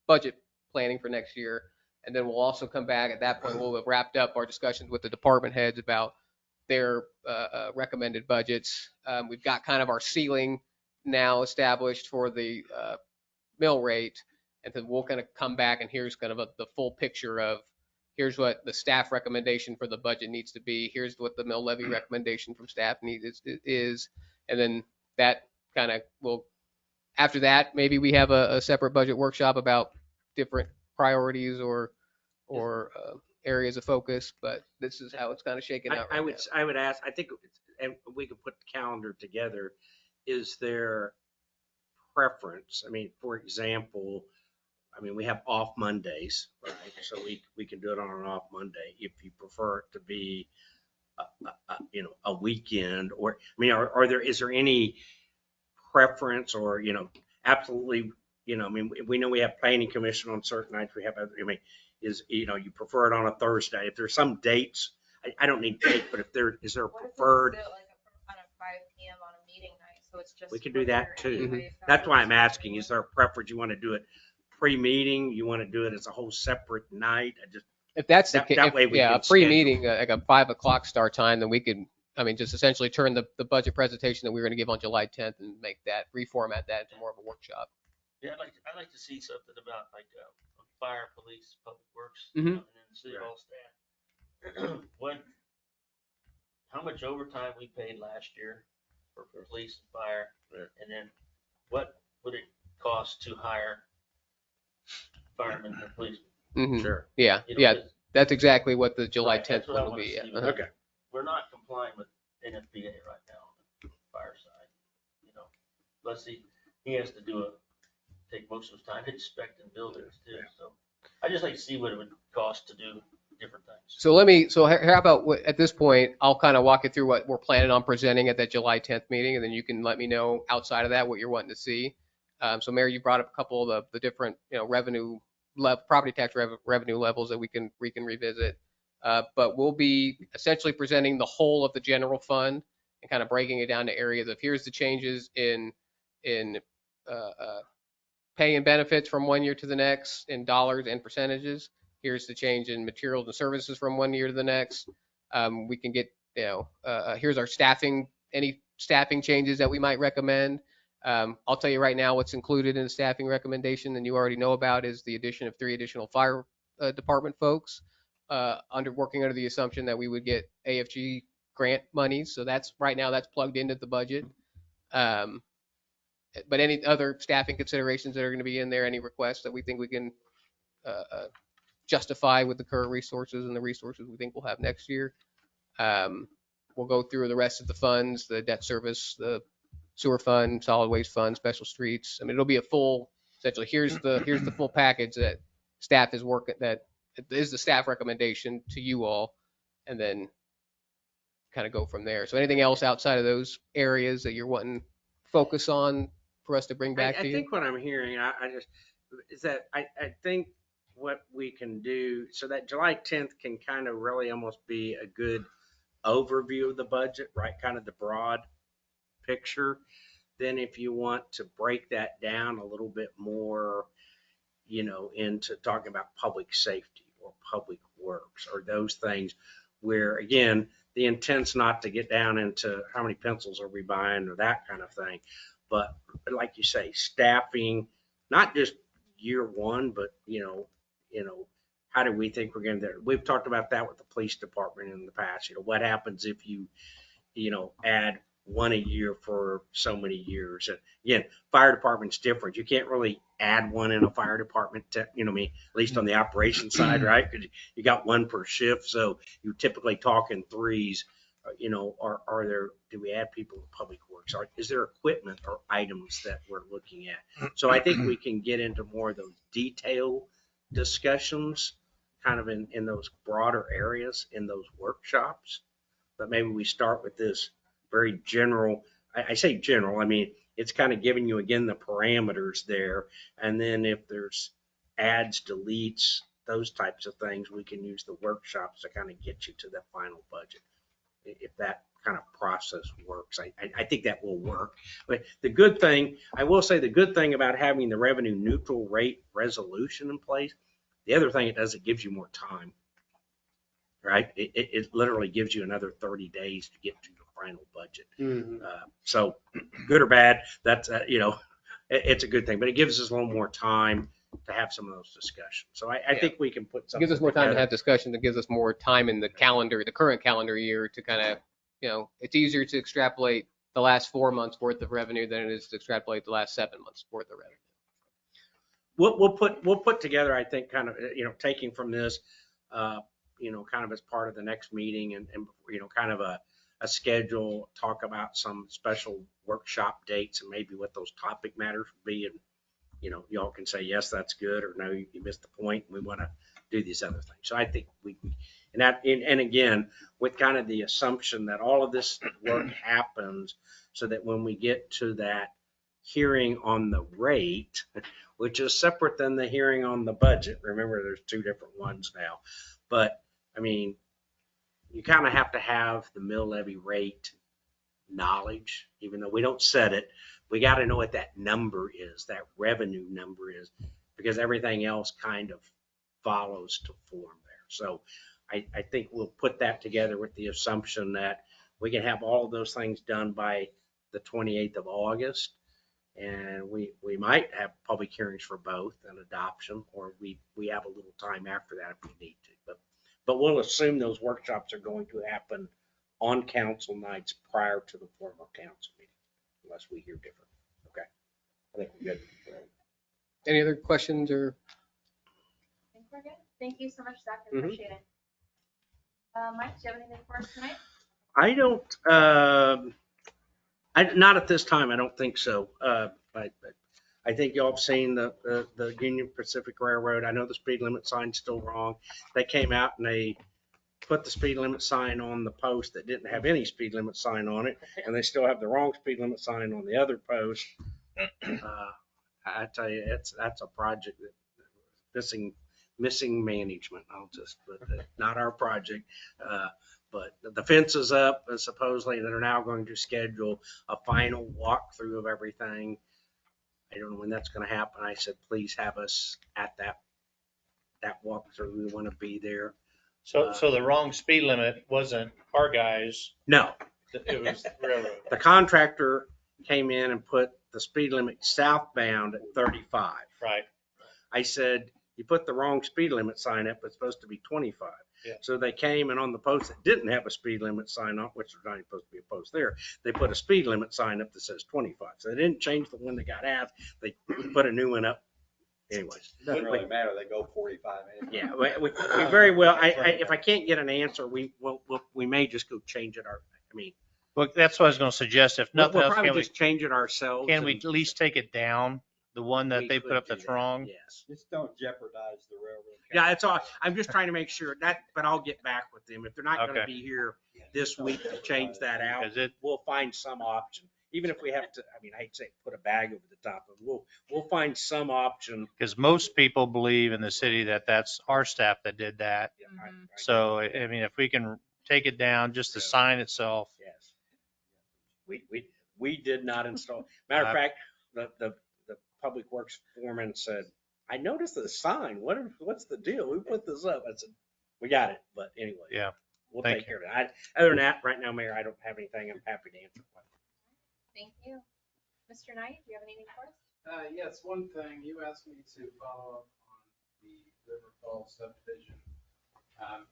budget planning for next year. And then we'll also come back at that point. We'll have wrapped up our discussions with the department heads about their recommended budgets. We've got kind of our ceiling now established for the mill rate, and then we'll kind of come back and here's kind of the full picture of here's what the staff recommendation for the budget needs to be. Here's what the mill levy recommendation from staff is, and then that kind of will. After that, maybe we have a separate budget workshop about different priorities or areas of focus, but this is how it's kind of shaken out. I would ask, I think, and we could put the calendar together, is there preference? I mean, for example, we have off Mondays, right? So we can do it on an off Monday if you prefer it to be, a weekend or, is there any preference or, absolutely, we know we have planning commission on certain nights. We have, you prefer it on a Thursday. If there's some dates, I don't need dates, but is there a preferred? On a 5 p.m. on a meeting night, so it's just. We can do that too. anyways. That's why I'm asking, is there a preference? You want to do it pre-meeting? You want to do it as a whole separate night? If that's the That- case, that way we a can pre-meeting, like a 5 o'clock start time, then we could, just essentially turn the budget presentation that we were going to give on July 10th and make that, reformat that into more of a workshop. Yeah, I'd like to see something about like fire, police, public works, Mhm. and then city hall staff. How much overtime we paid last year for police and fire, and then what would it cost to hire firemen and policemen? Mhm. Sure. Yeah, that's exactly what the July Right, 10th that's what I one will wanna be. see. Yeah. Okay. We're not complying with NFPA right now on the fire side. Let's see, he has to take most of his time inspecting buildings too. So I just like to see what it would cost to do different things. So how about at this point, I'll kind of walk you through what we're planning on presenting at that July 10th meeting, and then you can let me know outside of that what you're wanting to see. So Mayor, you brought up a couple of the different, revenue, property tax revenue levels that we can revisit. But we'll be essentially presenting the whole of the general fund and kind of breaking it down to areas of here's the changes in pay and benefits from one year to the next in dollars and percentages. Here's the change in materials and services from one year to the next. We can get, here's our staffing, any staffing changes that we might recommend. I'll tell you right now what's included in the staffing recommendation, and you already know about, is the addition of 3 additional fire department folks, working under the assumption that we would get AFG grant monies. So right now that's plugged into the budget. But any other staffing considerations that are going to be in there, any requests that we think we can justify with the current resources and the resources we think we'll have next year. We'll go through the rest of the funds, the debt service, the sewer fund, solid waste fund, special streets. It'll be a full, essentially, here's the full package that staff is working, that is the staff recommendation to you all, and then kind of go from there. So anything else outside of those areas that you're wanting to focus on for us to bring back to you? I think what I'm hearing, is that I think what we can do, so that July 10th can kind of really almost be a good overview of the budget, right? Kind of the broad picture. Then if you want to break that down a little bit more, into talking about public safety or public works or those things where, again, the intent's not to get down into how many pencils are we buying or that kind of thing. But like you say, staffing, not just year one, but, how do we think we're going to, we've talked about that with the police department in the past. What happens if you add one a year for so many years? And again, fire department's different. You can't really add one in a fire department, at least on the operations side, right? Because you got one per shift. So you're typically talking threes. Do we add people to public works? Is there equipment or items that we're looking at? So I think we can get into more of those detailed discussions kind of in those broader areas in those workshops. But maybe we start with this very general. I say general, it's kind of giving you again the parameters there. And then if there's adds, deletes, those types of things, we can use the workshops to kind of get you to the final budget. If that kind of process works, I think that will work. But the good thing, I will say the good thing about having the revenue neutral rate resolution in place, the other thing it does, it gives you more time. Right? It literally gives you another 30 days to get to your final budget. So good or bad, that's, it's a good thing, but it gives us a little more time to have some of those discussions. So I think we can put It something gives us more time to together. have discussion. It gives us more time in the current calendar year to kind of, it's easier to extrapolate the last 4 months worth of revenue than it is to extrapolate the last 7 months worth of revenue. We'll put together, I think, kind of, taking from this, kind of as part of the next meeting and kind of a schedule, talk about some special workshop dates and maybe what those topic matters would be. And, y'all can say, yes, that's good, or no, you missed the point. We want to do these other things. So I think and again, with kind of the assumption that all of this work happens so that when we get to that hearing on the rate, which is separate than the hearing on the budget. Remember, there's two different ones now. But, you kind of have to have the mill levy rate knowledge, even though we don't set it. We got to know what that number is, that revenue number is, because everything else kind of follows to form there. So I think we'll put that together with the assumption that we can have all of those things done by the 28th of August. And we might have public hearings for both and adoption, or we have a little time after that if we need to. But we'll assume those workshops are going to happen on council nights prior to the formal council meeting, unless we hear different. Okay. I think we're good. Any other questions or? I think we're good. Thank you so much, Zach. I appreciate it. Mike, do you have anything for us tonight? I don't, not at this time. I don't think so. But I think y'all have seen the Union Pacific Railroad. I know the speed limit sign's still wrong. They came out and they put the speed limit sign on the post that didn't have any speed limit sign on it, and they still have the wrong speed limit sign on the other post. I tell you, that's a project that missing management. I'll just put that, not our project. But the fence is up, and supposedly they're now going to schedule a final walkthrough of everything. I don't know when that's going to happen. I said, please have us at that walkthrough. We want to be there. So the wrong speed limit wasn't our guys. No, It was the railroad. the contractor came in and put the speed limit southbound at 35. Right. I said, you put the wrong speed limit sign up. It's supposed to be 25. Yeah. So they came, and on the post that didn't have a speed limit sign on, which there's not even supposed to be a post there, they put a speed limit sign up that says 25. So they didn't change the one that got asked. They put a new one up. Anyways. It doesn't really matter. They go 45 anyway. Yeah, we very well. If I can't get an answer, we may just go change it. Well, that's what I was going to suggest. If nothing We'll else, probably just change it ourselves. can we and at least take it down? The one that we they could put up do that's that. wrong? Yes. Just don't jeopardize the railroad. Yeah, that's all. I'm just trying to make sure that, but I'll get back with them. If they're not going to Okay. be here this week to change that out, Because it, we'll find some option. Even if we have to, I hate to say put a bag over the top of it, we'll find some option. because most people believe in the city that that's our staff that did that. Mhm. So, if we can take it down, just the sign itself. Yes. We did not install. Matter of fact, the public works foreman said, I noticed the sign. What's the deal? Who put this up? I said, we got it. But anyway, Yeah. we'll Thank take care of it. Other than that, right now, Mayor, I don't have anything. I'm happy to answer questions. Thank you. Mr. Knight, do you have anything for us? Yes, one thing, you asked me to follow up on the River Falls subdivision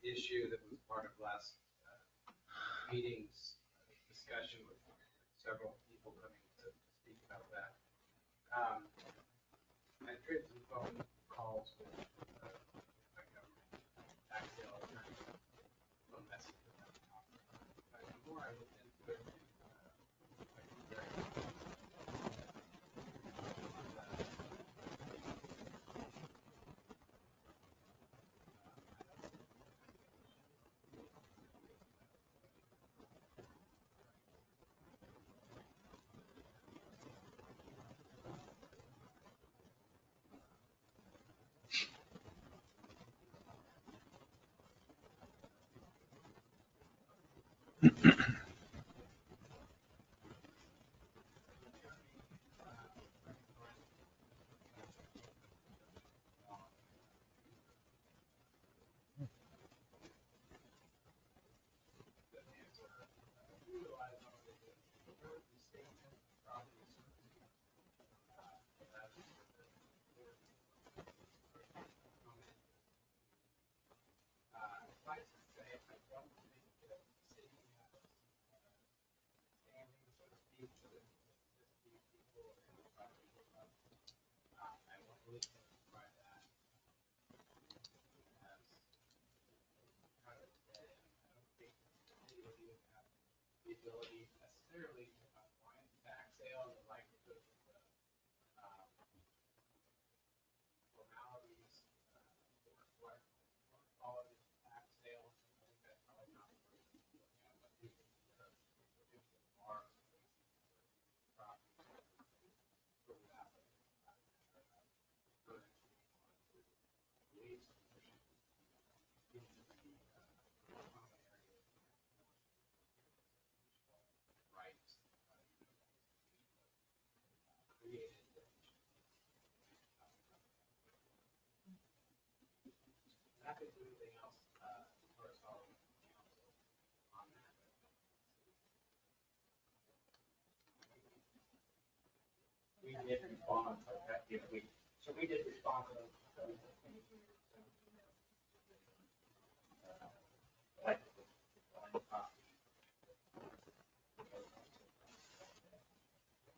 issue that was part of last meeting's discussion with several people coming to speak about that. I traded some phone calls with my government tax sale attorney, phone message with them. But the more I looked into it, I was very the ability necessarily to unwind the tax sale and the likelihood of formalities or what follow this tax sale. I think that's probably not what we're looking at, but we can produce the marks, property, for that. Rights created. Not going to do anything else for us all on that. We did respond to that. So we did respond to those.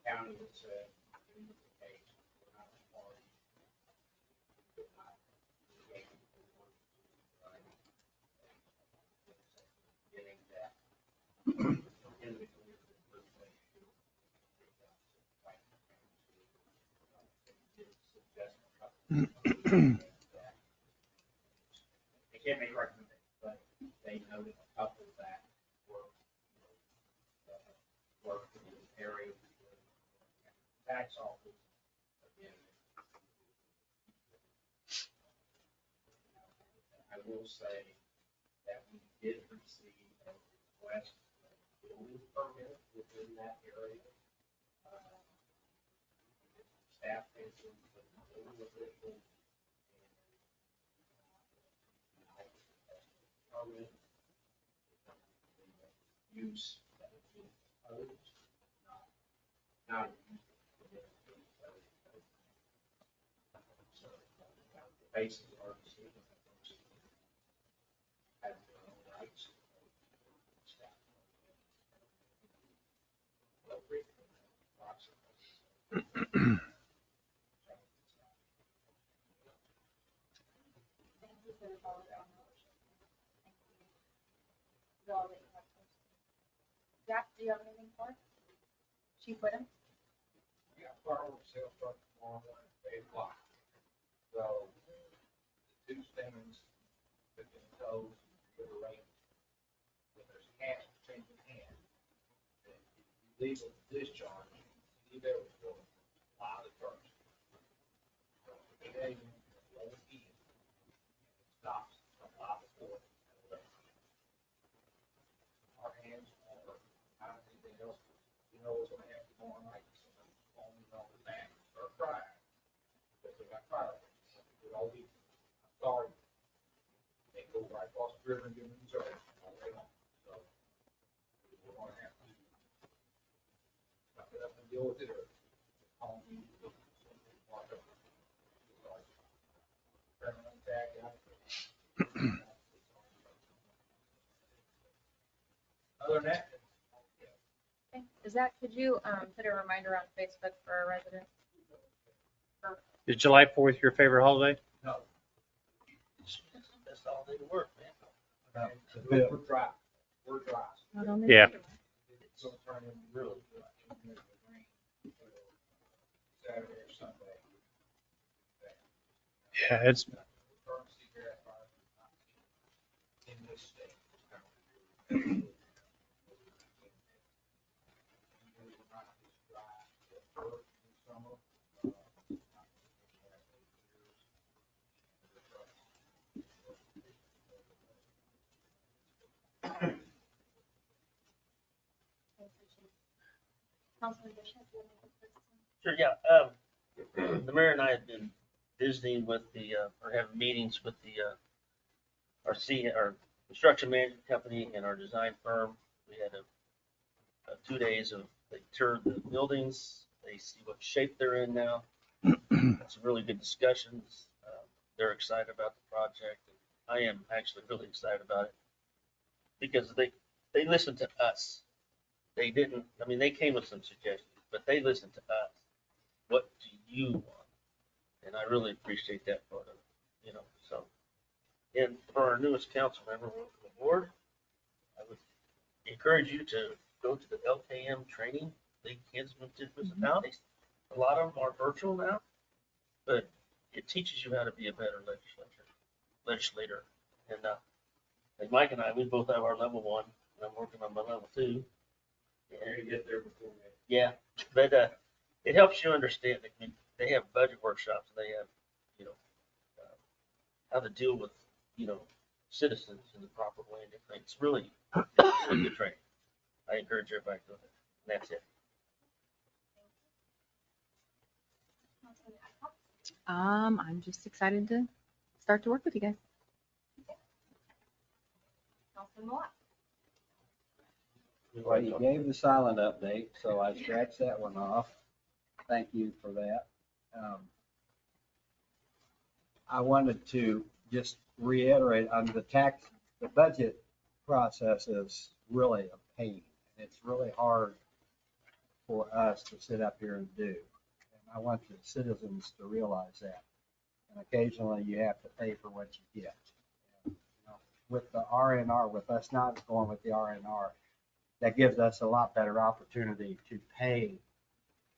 County would say, in this case, we're not a party. We're not engaged in the work, right? Getting that. Individually, we're saying, they can't make recommendations, but they noted a couple that work in this area. Tax office, again. I will say that we did receive a request for a building permit within that area. Staff mentioned the building official permit, use that is being proposed, not used. Basis are have their own rights. Jack, do you have anything for us? Chief Whittem? Yeah, fireworks sale starts tomorrow morning at 8 o'clock. So the two stands that can close to the lake, when there's cash changing hands, then if you leave a discharge, leave Edwardsville, a lot of trucks. So today, 11 p.m., it stops a lot before. Our hands are not anything else. You know what's going to happen tomorrow night? Someone's falling on the back or crying because they got fireworks. So we, I'm sorry, they go right across the river and get in Missouri all day long. So we're gonna have to suck it up and deal with it or. Other than that, Okay. Is that, could you put a reminder on Facebook for our residents? Is July 4th your favorite holiday? no. That's all they work, man. We're dry. We're dry. Not on this Yeah. one. It's gonna turn in really dry. Saturday or Sunday. Yeah, it's, Current cigarette fire in this state. Councilman Bishop, do you have any questions? Sure, yeah. The mayor and I have been visiting with the, or having meetings with the, our construction management company and our design firm. We had a 2 days of, they toured the buildings, they see what shape they're in now. Had some really good discussions. They're excited about the project. I am actually really excited about it because they listened to us. They didn't, I mean, they came with some suggestions, but they listened to us. What do you want? And I really appreciate that part of it, you know, so. And for our newest council member, welcome aboard. I would encourage you to go to the LKM training, League of Kansas Municipalities. A lot of them are virtual now, but it teaches you how to be a better legislator. And Mike and I, we both have our level 1, and I'm working on my level 2. We're gonna get there before we. Yeah, but it helps you understand. I mean, they have budget workshops. And they have, you know, how to deal with, you know, citizens in the proper way and everything. It's really good training. I encourage everybody to do it. And that's it. Councilman Adcock? I'm just excited to start to work with you guys. Councilman Moore? Well, you gave the silent update, so I scratched that one off. Thank you for that. I wanted to just reiterate on the budget process is really a pain. It's really hard for us to sit up here and do. And I want the citizens to realize that. And occasionally you have to pay for what you get. And, you know, with the RNR, with us not going with the RNR, that gives us a lot better opportunity to pay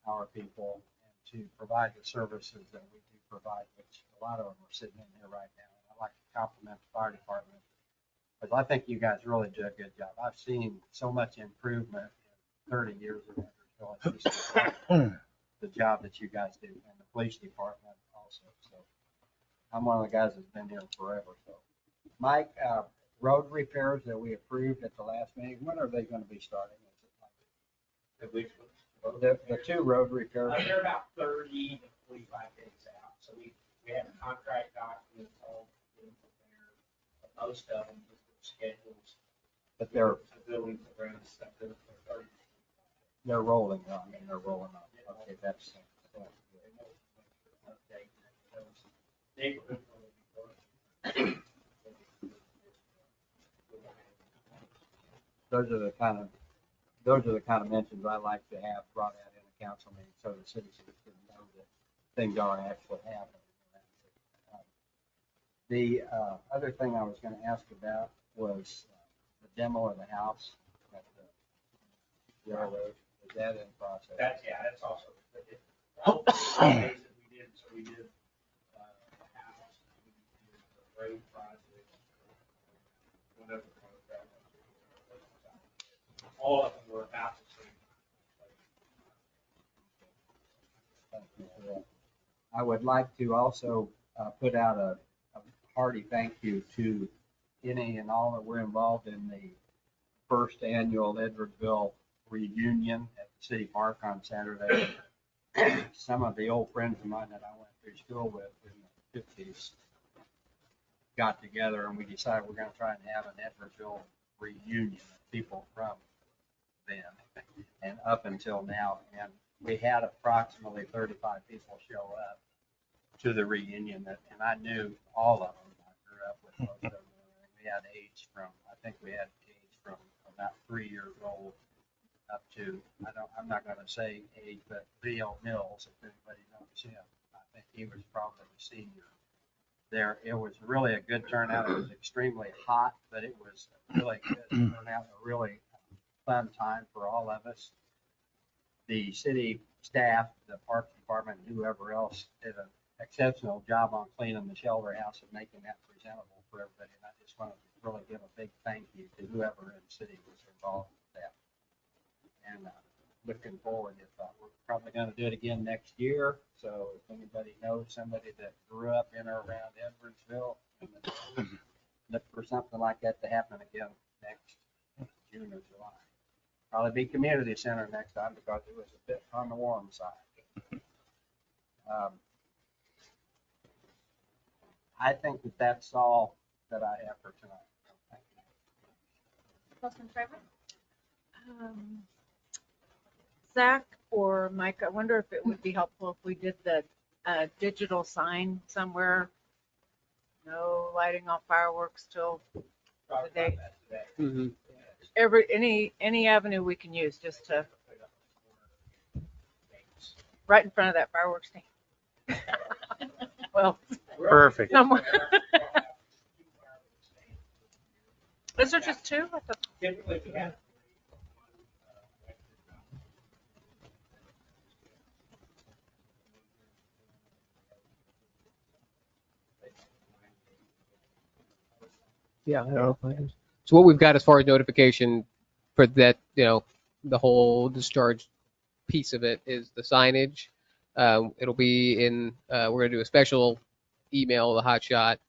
our people and to provide the services that we do provide, which a lot of them are sitting in here right now. And I'd like to compliment the fire department because I think you guys really do a good job. I've seen so much improvement in 30 years of Edwardsville. The job that you guys do and the police department also. So I'm one of the guys that's been here forever. So Mike, road repairs that we approved at the last meeting, when are they going to be starting? Is it like the 2 road repairs? They're about 30 to 45 days out. So we have a contract documents all prepared. Most of them, just schedules. But they're The buildings around stuff. They're 30. they're rolling on. I mean, they're rolling on. Okay, that's Neighborhood. those are the kind of mentions I like to have brought out in a council meeting so the citizens can know that things are actually happening. The other thing I was going to ask about was the demo of the house at the railroad. Is that in process? That's also. All the things that we did, so we did the house, we did the road project, whatever. All of them were about the same. Thank you for that. I would like to also put out a hearty thank you to any and all that were involved in the first annual Edwardsville reunion at the city park on Saturday. Some of the old friends of mine that I went through school with in 50s got together and we decided we're going to try and have an Edwardsville reunion of people from then and up until now. And we had approximately 35 people show up to the reunion, and I knew all of them. I grew up with most of them. We had age from, I think we had age from about 3 years old up to, I'm not going to say age, but Leo Mills, if anybody knows him. I think he was probably a senior there. It was really a good turnout. It was extremely hot, but it was really good turnout, a really fun time for all of us. The city staff, the parks department, and whoever else did an exceptional job on cleaning the shelter house and making that presentable for everybody. And I just want to really give a big thank you to whoever in the city was involved with that. And looking forward, we're probably going to do it again next year. So if anybody knows somebody that grew up in or around Edwardsville, look for something like that to happen again next June or July. Probably be community center next time because it was a bit on the warm side. I think that's all that I have for tonight. Thank you. Councilman Shriver? Zach or Mike, I wonder if it would be helpful if we did the digital sign somewhere. No lighting off fireworks till the day. Mm-hmm. Any avenue we can use just to right in front of that fireworks stand. Well, Perfect. somewhere. Is there just two? I thought- Typically, we have Yeah, I don't know. So what we've got as far as notification for that, the whole discharge piece of it is the signage. It'll be in, we're going to do a special email, the hot shot,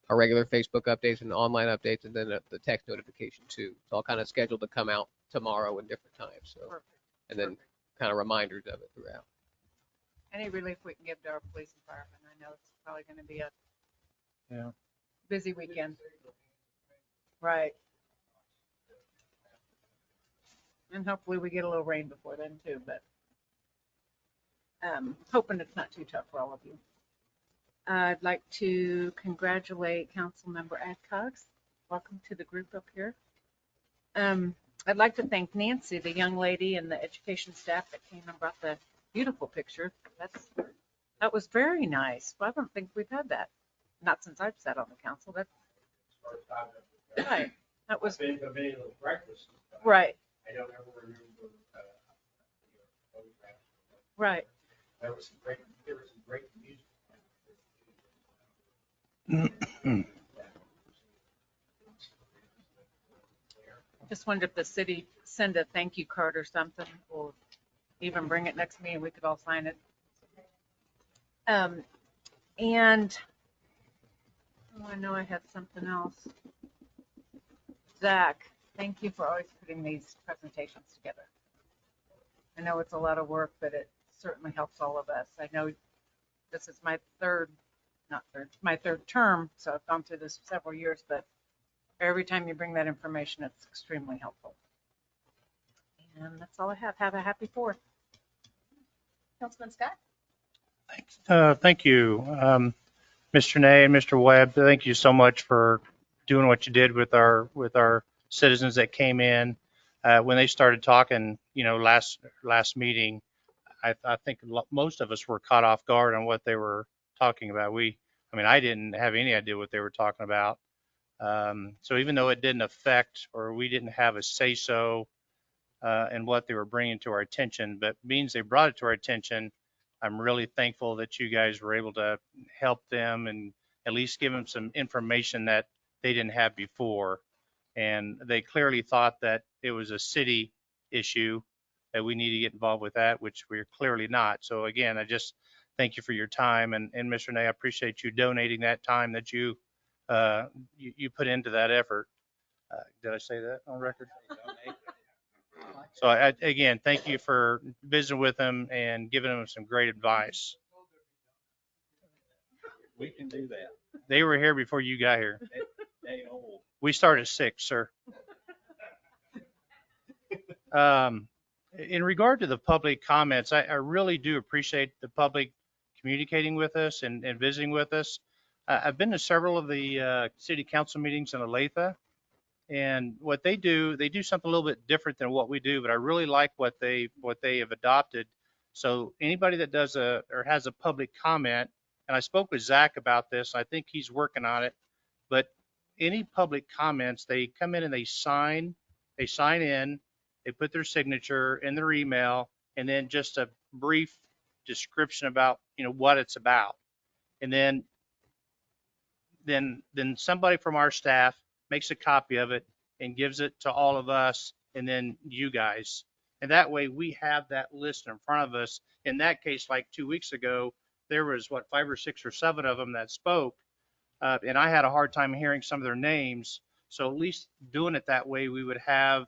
our regular Facebook updates and online updates, and then the text notification too. It's all kind of scheduled to come out tomorrow in different times. So, and then kind of reminders of it throughout. Any relief we can give to our police and firemen. I know it's probably going to be a busy weekend. Right. And hopefully we get a little rain before then too, but hoping it's not too tough for all of you. I'd like to congratulate Councilmember Adcox. Welcome to the group up here. I'd like to thank Nancy, the young lady and the education staff that came and brought the beautiful picture. That was very nice. Well, I don't think we've had that. Not since I've sat on the council. That's right. That was I've been to many of those breakfasts. right. I don't ever remember. Right. There was some great music. Just wondered if the city send a thank you card or something, or even bring it next meeting. We could all sign it. And I know I had something else. Zach, thank you for always putting these presentations together. I know it's a lot of work, but it certainly helps all of us. I know this is my third term, so I've gone through this several years, but every time you bring that information, it's extremely helpful. And that's all I have. Have a happy 4th. Councilman Scott? Thank you, Mr. Ney and Mr. Webb. Thank you so much for doing what you did with our citizens that came in. When they started talking, last meeting, I think most of us were caught off guard on what they were talking about. I didn't have any idea what they were talking about. So even though it didn't affect, or we didn't have a say-so in what they were bringing to our attention, but means they brought it to our attention, I'm really thankful that you guys were able to help them and at least give them some information that they didn't have before. And they clearly thought that it was a city issue, that we need to get involved with that, which we're clearly not. So again, I just thank you for your time. And Mr. Ney, I appreciate you donating that time that you put into that effort. Did I say that on record? So again, thank you for visiting with them and giving them some great advice. We can do that. They were here before you got here. They old. We start at 6, sir. In regard to the public comments, I really do appreciate the public communicating with us and visiting with us. I've been to several of the city council meetings in Olathe, and what they do something a little bit different than what we do, but I really like what they have adopted. So anybody that does or has a public comment, and I spoke with Zach about this, I think he's working on it, but any public comments, they come in and they sign in, they put their signature in their email, and then just a brief description about, what it's about. And then somebody from our staff makes a copy of it and gives it to all of us and then you guys. And that way we have that list in front of us. In that case, like 2 weeks ago, there was 5 or 6 or 7 of them that spoke. And I had a hard time hearing some of their names. So at least doing it that way, we would have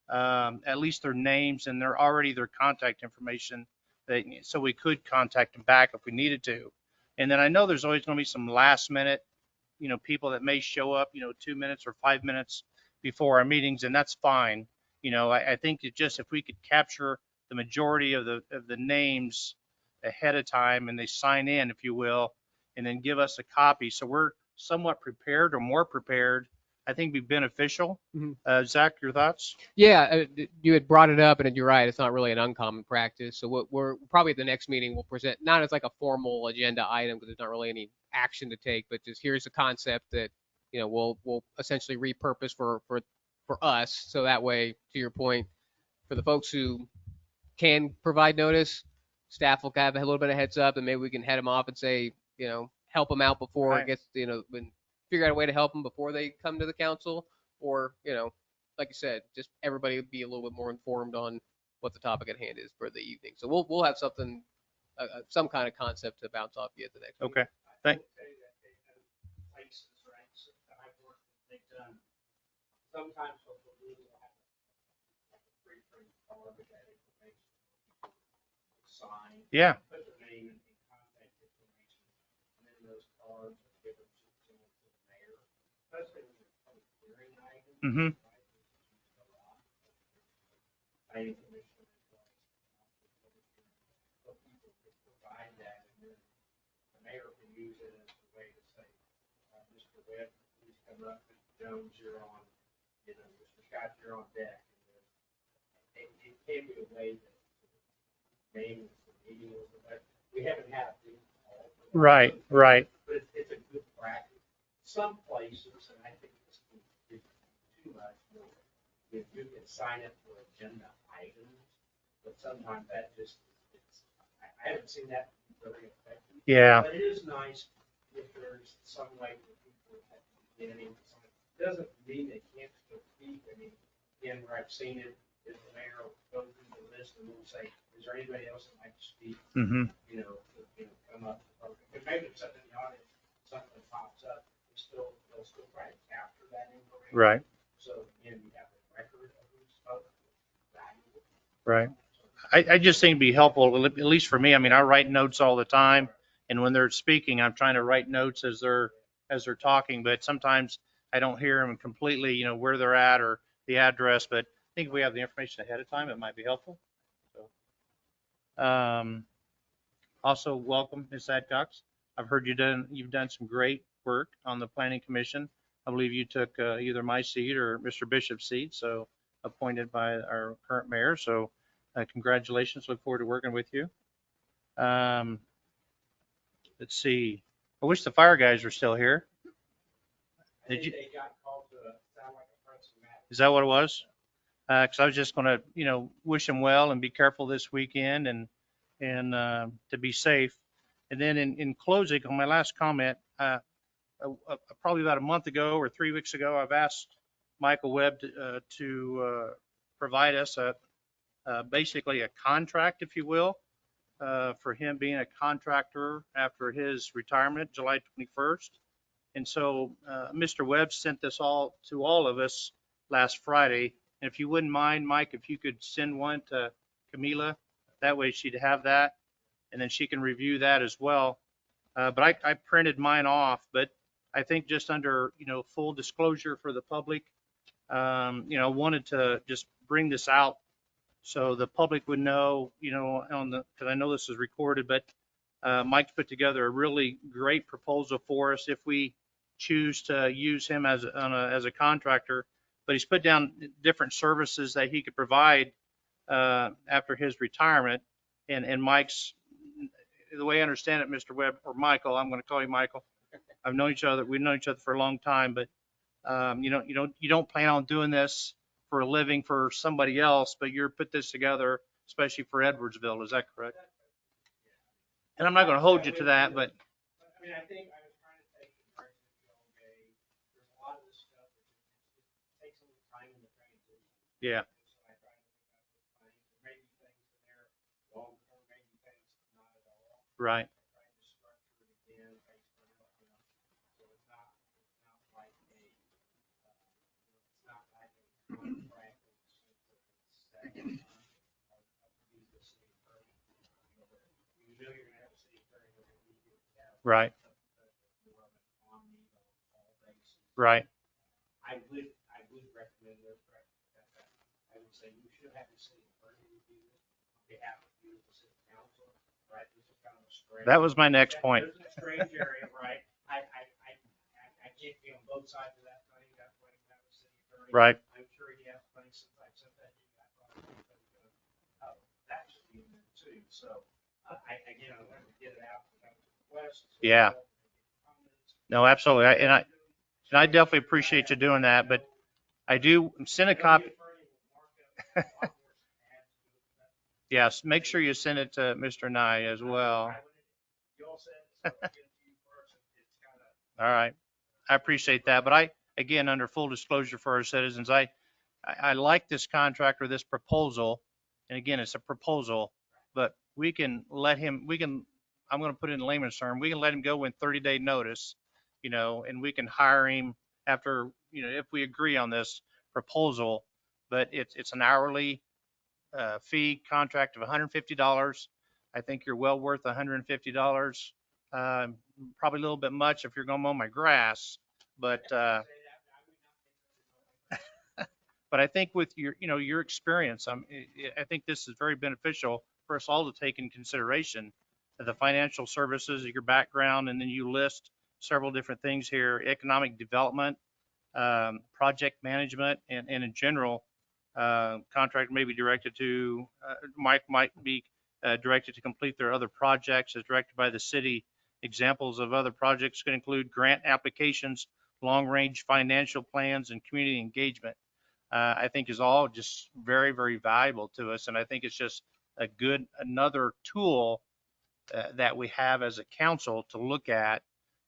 at least their names and their contact information, so we could contact them back if we needed to. And then I know there's always going to be some last minute, people that may show up, 2 minutes or 5 minutes before our meetings, and that's fine. I think if we could capture the majority of the names ahead of time and they sign in, if you will, and then give us a copy, so we're somewhat prepared or more prepared, I think be beneficial. Zach, your thoughts? Yeah, you had brought it up, and you're right. It's not really an uncommon practice. So what we're probably at the next meeting, we'll present not as like a formal agenda item because there's not really any action to take, but just here's a concept that we'll essentially repurpose for us. So that way, to your point, for the folks who can provide notice, staff will have a little bit of heads up, and maybe we can head them off and say, help them out before Right. it gets, when figure out a way to help them before they come to the council, or like you said, just everybody would be a little bit more informed on what the topic at hand is for the evening. So we'll have something, some kind of concept to bounce off you at the next meeting. Okay. Thank. Places, right, so that I've worked with, they've done, sometimes what they'll do is they'll have like a pre-print card with that information. Sign. Yeah. Put their name and contact information, and then those cards are given to the mayor. Especially when they're public hearing items. Mm-hmm. Right? Planning commission as well. So people could provide that, and then the mayor can use it as a way to say, Mr. Webb, please come up, Mr. Jones, you're on, Mr. Scott, you're on deck. And it can be a way that name the meeting, but we haven't had a big call for that. Right. But it's a good practice. Some places, and I think this is too much more, if you can sign up for agenda items, but sometimes that just, I haven't seen that very effective. Yeah. But it is nice if there's some way for people at the beginning. It doesn't mean they can't still speak. I mean, again, where I've seen it, is the mayor will go through the list and we'll say, is there anybody else that might speak? Mm-hmm. Come up. Because maybe if something in the audience, something pops up, they'll still try to capture that information. Right. So again, we have a record of who spoke. Valuable. Right. I just think it'd be helpful, at least for me. I mean, I write notes all the time, and when they're speaking, I'm trying to write notes as they're talking, but sometimes I don't hear them completely, where they're at or the address, but I think if we have the information ahead of time, it might be helpful. So, also welcome, Ms. Adcox. I've heard you've done some great work on the planning commission. I believe you took either my seat or Mr. Bishop's seat, so appointed by our current mayor. So congratulations. Look forward to working with you. Let's see. I wish the fire guys were still here. Did you? They got called to sound like a Prince of Matt. Is that what it was? Because I was just going to, wish them well and be careful this weekend and to be safe. And then in closing, on my last comment, probably about a month ago or 3 weeks ago, I've asked Michael Webb to provide us basically a contract, if you will, for him being a contractor after his retirement, July 21st. And so Mr. Webb sent this all to all of us last Friday. And if you wouldn't mind, Mike, if you could send one to Camila, that way she'd have that, and then she can review that as well. But I printed mine off, but I think just under, full disclosure for the public, wanted to just bring this out so the public would know, because I know this is recorded, but Mike's put together a really great proposal for us if we choose to use him as a contractor. But he's put down different services that he could provide after his retirement. And Mike's, the way I understand it, Mr. Webb, or Michael, I'm going to call you Michael. We've known each other for a long time, but you don't plan on doing this for a living for somebody else, but you're put this together, especially for Edwardsville. Is that correct? And I'm not going to hold you to that, but I mean, I think I was trying to take the direction of the old day. There's a lot of this stuff that it takes a little time in the transition. yeah, So I try to think about those things. There may be things in there long term, maybe things not at all. right, I try to structure it again based on what, so it's not like a, it's not like a contract in the sense that it's set. Use the city attorney. You know you're gonna have a city attorney that will be here to have right, more of an on-need on all bases. right, I would recommend this, I would say you should have the city attorney review this on behalf of you, the city council, right? This is kind of a strange. that was my next point. This is a strange area, right? I can't be on both sides of that thing. That's why you have a city attorney. Right, I'm sure he has things since I sent that to you. I thought that should be in there too. So again, I'm going to get it out. yeah, no, absolutely. And I definitely appreciate you doing that, but I do send a copy. Yes, make sure you send it to Mr. Nye as well. All right. I appreciate that. But again, under full disclosure for our citizens, I like this contract or this proposal. And again, it's a proposal, but we can let him, I'm going to put it in layman's term, we can let him go with 30-day notice, and we can hire him after, if we agree on this proposal, but it's an hourly fee contract of $150. I think you're well worth $150. Probably a little bit much if you're going to mow my grass, but but I think with your experience, I think this is very beneficial for us all to take in consideration the financial services, your background, and then you list several different things here: economic development, project management, and in general, contract may be directed to might be directed to complete their other projects as directed by the city. Examples of other projects can include grant applications, long-range financial plans, and community engagement. I think is all just very, very valuable to us. And I think it's just another tool that we have as a council to look at.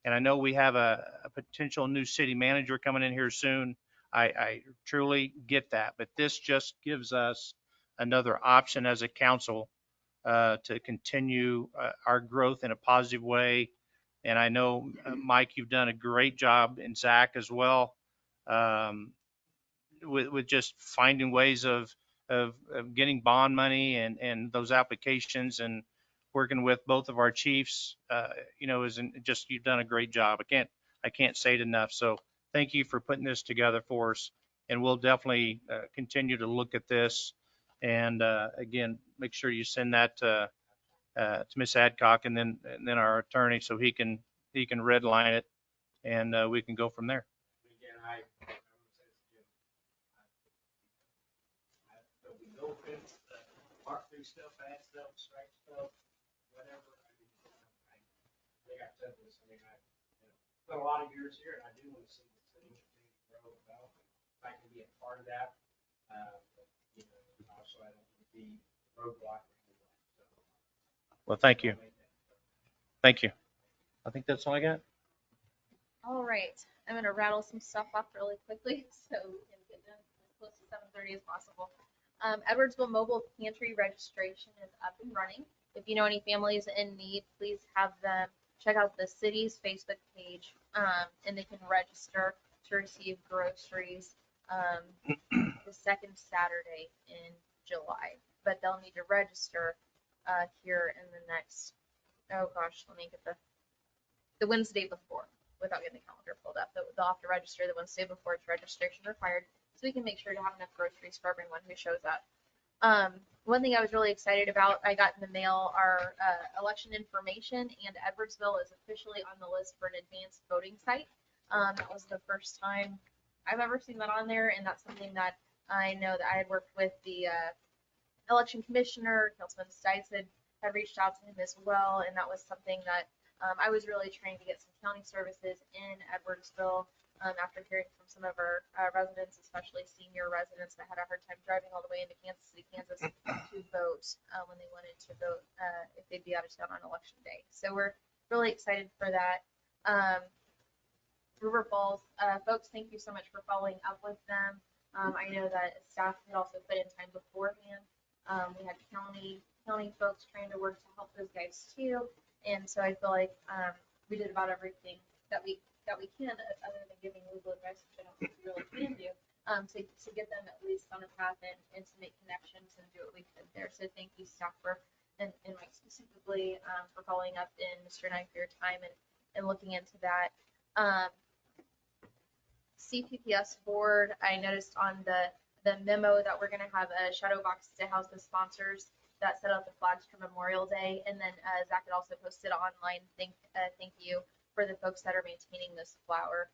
And I know we have a potential new city manager coming in here soon. I truly get that, but this just gives us another option as a council to continue our growth in a positive way. And I know, Mike, you've done a great job, and Zach as well, with just finding ways of getting bond money and those applications, and working with both of our chiefs, you've done a great job. I can't say it enough. So thank you for putting this together for us, and we'll definitely continue to look at this. And again, make sure you send that to Ms. Adcock and then our attorney, so he can redline it, and we can go from there. Again, I would say this again. There'll be no offense, mark through stuff, add stuff, strike stuff, whatever. I think I've said this. Spent a lot of years here, and I do want to see the city continue to grow and develop. If I can be a part of that, also I don't want to be roadblock. Well, thank you. Thank you. I think that's all I got. All right, I'm gonna rattle some stuff off really quickly so we can get done as close to 7:30 as possible. Edwardsville Mobile Pantry registration is up and running. If you know any families in need, please have them check out the city's Facebook page, and they can register to receive groceries the second Saturday in July. But they'll need to register here in the next, oh gosh, let me get the the Wednesday before, without getting the calendar pulled up. They'll have to register the Wednesday before. It's registration required, so we can make sure to have enough groceries for everyone who shows up. One thing I was really excited about, I got in the mail our election information, and Edwardsville is officially on the list for an advanced voting site. That was the first time I've ever seen that on there, and that's something that I know that I had worked with the election commissioner, Councilman Stites had reached out to him as well, and that was something that I was really trying to get some county services in Edwardsville after hearing from some of our residents, especially senior residents that had a hard time driving all the way into Kansas City, Kansas to vote when they wanted to vote if they'd be out of town on election day. So we're really excited for that. River Falls, folks, thank you so much for following up with them. I know that staff had also put in time beforehand. We had county folks trying to work to help those guys too. And so I feel like we did about everything that we can, other than giving legal advice, which I don't think we really can do, to get them at least on a path and to make connections and do what we could there. So thank you, staff, and Mike specifically for following up, and Mr. Knight for your time and looking into that. CPPS board, I noticed on the memo that we're going to have a shadow box to house the sponsors that set up the flags for Memorial Day. And then Zach had also posted online, thank you for the folks that are maintaining this flower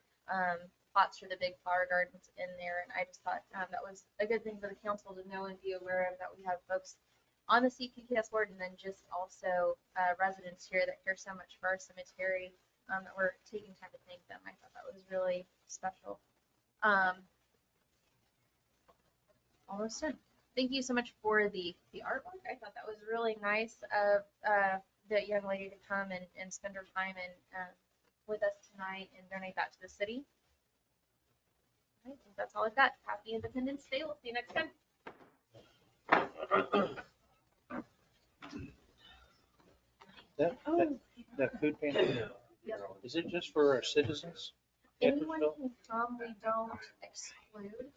plots for the big flower gardens in there. And I just thought that was a good thing for the council to know and be aware of, that we have folks on the CPPS board, and then just also residents here that care so much for our cemetery, that we're taking time to thank them. I thought that was really special. Almost done. Thank you so much for the artwork. I thought that was really nice of the young lady to come and spend her time with us tonight and donate that to the city. I think that's all I've got. Happy Independence Day. We'll see you next time. That food pantry, is it just for our citizens? Anyone can come. We don't exclude.